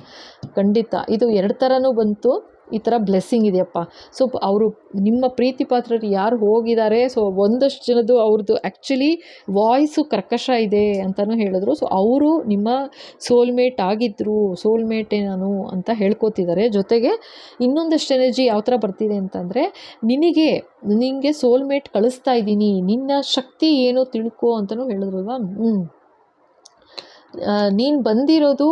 ಖಂಡಿತ ಇದು 2 ಥರನೂ ಬಂತು. ಈ ಥರ ಬ್ಲೆಸ್ಸಿಂಗ್ ಇದೆಯಪ್ಪ. ಸೊ ಅವರು ನಿಮ್ಮ ಪ್ರೀತಿ ಪಾತ್ರರು ಯಾರು ಹೋಗಿದ್ದಾರೆ, ಸೊ ಒಂದಷ್ಟು ಜನದ್ದು ಅವ್ರದ್ದು ಆ್ಯಕ್ಚುಲಿ ವಾಯ್ಸು ಕರ್ಕಶ ಇದೆ ಅಂತಲೂ ಹೇಳಿದ್ರು. ಸೊ ಅವರು ನಿಮ್ಮ ಸೋಲ್ಮೇಟ್ ಆಗಿದ್ದರು, ಸೋಲ್ಮೇಟೇ ನಾನು ಅಂತ ಹೇಳ್ಕೊತಿದ್ದಾರೆ. ಜೊತೆಗೆ ಇನ್ನೊಂದಷ್ಟು ಎನರ್ಜಿ ಯಾವ ಥರ ಬರ್ತಿದೆ ಅಂತಂದರೆ, ನಿನಗೆ ಸೋಲ್ಮೇಟ್ ಕಳಿಸ್ತಾ ಇದ್ದೀನಿ, ನಿನ್ನ ಶಕ್ತಿ ಏನೋ ತಿಳ್ಕೊ ಅಂತಲೂ ಹೇಳಿದ್ರಲ್ವ. ನೀನು ಬಂದಿರೋದು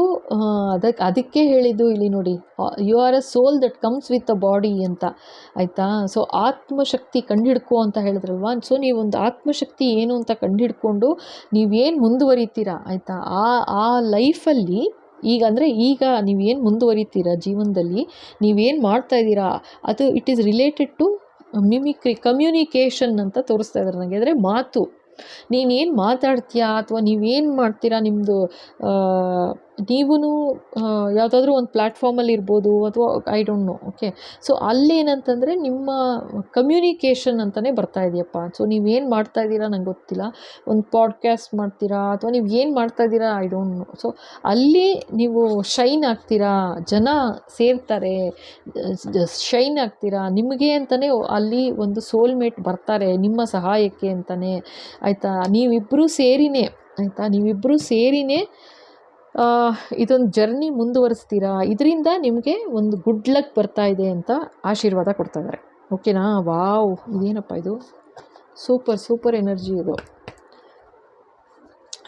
ಅದಕ್ಕೆ ಹೇಳಿದ್ದು ಇಲ್ಲಿ ನೋಡಿ, you are a soul that comes with a body ಅಂತ, ಆಯಿತಾ. ಸೊ ಆತ್ಮಶಕ್ತಿ ಕಂಡುಹಿಡ್ಕೊ ಅಂತ ಹೇಳಿದ್ರಲ್ವ. ಸೊ ನೀವೊಂದು ಆತ್ಮಶಕ್ತಿ ಏನು ಅಂತ ಕಂಡುಹಿಡ್ಕೊಂಡು ನೀವೇನು ಮುಂದುವರಿತೀರಾ ಆಯಿತಾ, ಆ ಲೈಫಲ್ಲಿ ಈಗ ನೀವೇನು ಮುಂದುವರಿತೀರಾ ಜೀವನದಲ್ಲಿ, ನೀವೇನು ಮಾಡ್ತಾಯಿದ್ದೀರಾ, ಅದು it is related to mimicry, communication ಅಂತ ತೋರಿಸ್ತಾ ಇದ್ದಾರೆ ನನಗೆ. ಅಂದರೆ ಮಾತು, ನೀನೇನು ಮಾತಾಡ್ತೀಯಾ ಅಥವಾ ನೀವೇನು ಮಾಡ್ತೀರಾ, ನಿಮ್ಮದು ನೀವೂ ಯಾವುದಾದ್ರೂ ಒಂದು ಪ್ಲ್ಯಾಟ್ಫಾರ್ಮಲ್ಲಿ ಇರ್ಬೋದು ಅಥವಾ I don't know. Okay, so ಅಲ್ಲೇನಂತಂದರೆ ನಿಮ್ಮ ಕಮ್ಯುನಿಕೇಷನ್ ಅಂತಲೇ ಬರ್ತಾ ಇದೆಯಪ್ಪ. ಸೊ ನೀವೇನು ಮಾಡ್ತಾಯಿದ್ದೀರಾ ನಂಗೆ ಗೊತ್ತಿಲ್ಲ, ಒಂದು ಪಾಡ್ಕ್ಯಾಸ್ಟ್ ಮಾಡ್ತೀರಾ ಅಥವಾ ನೀವು ಏನು ಮಾಡ್ತಾಯಿದ್ದೀರಾ ಐ ಡೋಂಟ್ ನೋ. ಸೊ ಅಲ್ಲಿ ನೀವು ಶೈನ್ ಆಗ್ತೀರಾ, ಜನ ಸೇರ್ತಾರೆ, ಶೈನ್ ಆಗ್ತೀರಾ, ನಿಮಗೆ ಅಂತಲೇ ಅಲ್ಲಿ ಒಂದು ಸೋಲ್ಮೇಟ್ ಬರ್ತಾರೆ ನಿಮ್ಮ ಸಹಾಯಕ್ಕೆ ಅಂತಲೇ, ಆಯಿತಾ. ನೀವಿಬ್ಬರೂ ಸೇರಿನೇ ಇದೊಂದು ಜರ್ನಿ ಮುಂದುವರಿಸ್ತೀರಾ. ಇದರಿಂದ ನಿಮಗೆ ಒಂದು ಗುಡ್ ಲಕ್ ಬರ್ತಾ ಇದೆ ಅಂತ ಆಶೀರ್ವಾದ ಕೊಡ್ತಾ ಇದ್ದಾರೆ. ಓಕೆನಾ. ವಾವ್, ಇದೇನಪ್ಪ ಇದು, ಸೂಪರ್ ಎನರ್ಜಿ ಇದು.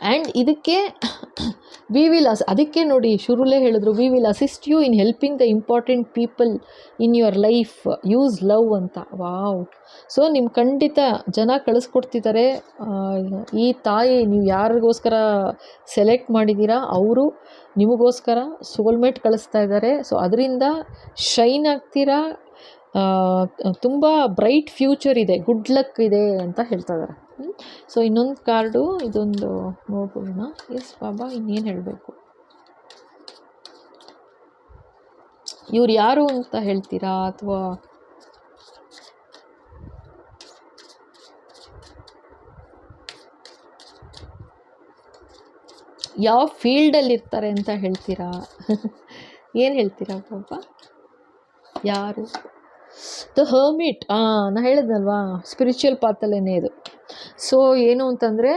ಆ್ಯಂಡ್ ಇದಕ್ಕೆ ಅದಕ್ಕೆ ನೋಡಿ ಶುರುಲೇ ಹೇಳಿದ್ರು, we will assist you in helping the important people in your life, use love ಅಂತ. ವಾವ್. ಸೊ ನಿಮ್ಮ ಖಂಡಿತ ಜನ ಕಳಿಸ್ಕೊಡ್ತಿದ್ದಾರೆ. ಈ ತಾಯಿ ನೀವು ಯಾರಿಗೋಸ್ಕರ ಸೆಲೆಕ್ಟ್ ಮಾಡಿದ್ದೀರಾ ಅವರು ನಿಮಗೋಸ್ಕರ ಸೋಲ್ಮೇಟ್ ಕಳಿಸ್ತಾ ಇದ್ದಾರೆ. ಸೊ ಅದರಿಂದ ಶೈನ್ ಆಗ್ತೀರಾ, ತುಂಬ ಬ್ರೈಟ್ ಫ್ಯೂಚರ್ ಇದೆ, ಗುಡ್ ಲಕ್ ಇದೆ ಅಂತ ಹೇಳ್ತಾ ಇದ್ದಾರೆ. ಸೊ ಇನ್ನೊಂದು ಕಾರ್ಡು, ಇದೊಂದು ನೋಡ್ಬೋಣ. ಎಸ್ ಬಾಬಾ, ಇನ್ನೇನು ಹೇಳಬೇಕು, ಇವ್ರು ಯಾರು ಅಂತ ಹೇಳ್ತೀರಾ ಅಥವಾ ಯಾವ ಫೀಲ್ಡಲ್ಲಿ ಇರ್ತಾರೆ ಅಂತ ಹೇಳ್ತೀರಾ? ಏನು ಹೇಳ್ತೀರಾ ಬಾಬಾ, ಯಾರು? ದ ಹರ್ಮಿಟ್, ನಾನು ಹೇಳಿದ್ನಲ್ವಾ ಸ್ಪಿರಿಚುವಲ್ ಪಾತಲ್ಲೇ ಇದು. ಸೊ ಏನು ಅಂತಂದರೆ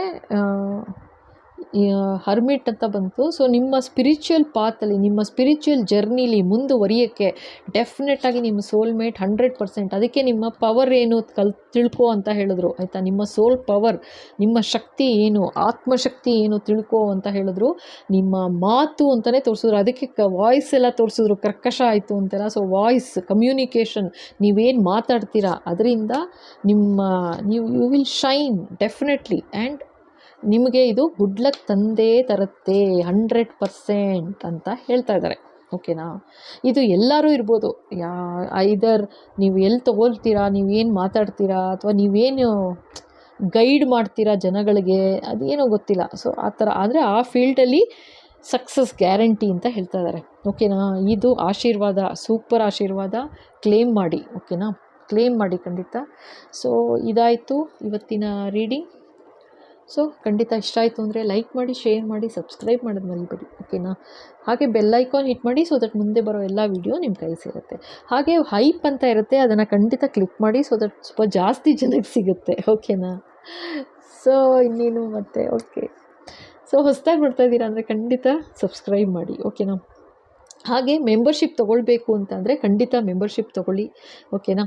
ಹರ್ಮಿಟ್ ಅಂತ ಬಂತು. ಸೊ ನಿಮ್ಮ ಸ್ಪಿರಿಚುವಲ್ ಪಾತಲ್ಲಿ, ನಿಮ್ಮ ಸ್ಪಿರಿಚುವಲ್ ಜರ್ನಿಲಿ ಮುಂದುವರಿಯೋಕ್ಕೆ ಡೆಫಿನೆಟಾಗಿ ನಿಮ್ಮ ಸೋಲ್ಮೇಟ್ 100%. ಅದಕ್ಕೆ ನಿಮ್ಮ ಪವರ್ ಏನು ತಿಳ್ಕೊ ಅಂತ ಹೇಳಿದ್ರು, ಆಯಿತಾ. ನಿಮ್ಮ ಸೋಲ್ ಪವರ್, ನಿಮ್ಮ ಶಕ್ತಿ ಏನು, ಆತ್ಮಶಕ್ತಿ ಏನು ತಿಳ್ಕೊ ಅಂತ ಹೇಳಿದ್ರು. ನಿಮ್ಮ ಮಾತು ಅಂತಲೇ ತೋರಿಸಿದ್ರು, ಅದಕ್ಕೆ ವಾಯ್ಸ್ ಎಲ್ಲ ತೋರಿಸಿದ್ರು, ಕರ್ಕಶ ಆಯಿತು ಅಂತೆಲ್ಲ. ಸೊ ವಾಯ್ಸ್ ಕಮ್ಯುನಿಕೇಷನ್, ನೀವೇನು ಮಾತಾಡ್ತೀರಾ ಅದರಿಂದ you will shine definitely. And ನಿಮಗೆ ಇದು ಗುಡ್ ಲಕ್ ತಂದೇ ತರುತ್ತೆ 100% ಅಂತ ಹೇಳ್ತಾ ಇದ್ದಾರೆ. ಓಕೆನಾ. ಇದು ಎಲ್ಲರೂ ಇರ್ಬೋದು, ಐದರ್ ನೀವು ಎಲ್ಲಿ ತೊಗೊಳ್ತೀರಾ, ನೀವೇನು ಮಾತಾಡ್ತೀರಾ ಅಥವಾ ನೀವೇನು ಗೈಡ್ ಮಾಡ್ತೀರಾ ಜನಗಳಿಗೆ, ಅದೇನೋ ಗೊತ್ತಿಲ್ಲ. ಸೊ ಆ ಥರ ಆದರೆ ಆ ಫೀಲ್ಡಲ್ಲಿ ಸಕ್ಸಸ್ ಗ್ಯಾರಂಟಿ ಅಂತ ಹೇಳ್ತಾ ಇದ್ದಾರೆ. ಓಕೆನಾ. ಇದು ಆಶೀರ್ವಾದ, ಸೂಪರ್ ಆಶೀರ್ವಾದ. ಕ್ಲೇಮ್ ಮಾಡಿ, ಓಕೆನಾ, ಕ್ಲೇಮ್ ಮಾಡಿ ಖಂಡಿತ. ಸೊ ಇದಾಯಿತು ಇವತ್ತಿನ ರೀಡಿಂಗ್. ಸೊ ಖಂಡಿತ ಇಷ್ಟ ಆಯಿತು ಅಂದರೆ ಲೈಕ್ ಮಾಡಿ, ಶೇರ್ ಮಾಡಿ, ಸಬ್ಸ್ಕ್ರೈಬ್ ಮಾಡೋದು ಮರಿಬೇಡಿ, ಓಕೆನಾ. ಹಾಗೆ ಬೆಲ್ ಐಕಾನ್ ಹಿಟ್ ಮಾಡಿ, ಸೊ ದಟ್ ಮುಂದೆ ಬರೋ ಎಲ್ಲ ವೀಡಿಯೋ ನಿಮ್ಮ ಕೈ ಸಿಗುತ್ತೆ. ಹಾಗೆ ಹೈಪ್ ಅಂತ ಇರುತ್ತೆ, ಅದನ್ನು ಖಂಡಿತ ಕ್ಲಿಕ್ ಮಾಡಿ, ಸೊ ದಟ್ ಸ್ವಲ್ಪ ಜಾಸ್ತಿ ಜನಕ್ಕೆ ಸಿಗುತ್ತೆ, ಓಕೆನಾ. ಸೊ ಇನ್ನೇನು ಮತ್ತೆ, ಓಕೆ. ಸೊ ಹೊಸದಾಗಿ ನೋಡ್ತಾ ಇದ್ದೀರಾ ಅಂದರೆ ಖಂಡಿತ ಸಬ್ಸ್ಕ್ರೈಬ್ ಮಾಡಿ, ಓಕೆನಾ. ಹಾಗೆ ಮೆಂಬರ್ಶಿಪ್ ತೊಗೊಳ್ಬೇಕು ಅಂತಂದರೆ ಖಂಡಿತ ಮೆಂಬರ್ಶಿಪ್ ತೊಗೊಳ್ಳಿ, ಓಕೆನಾ.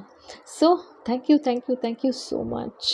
So thank you so much.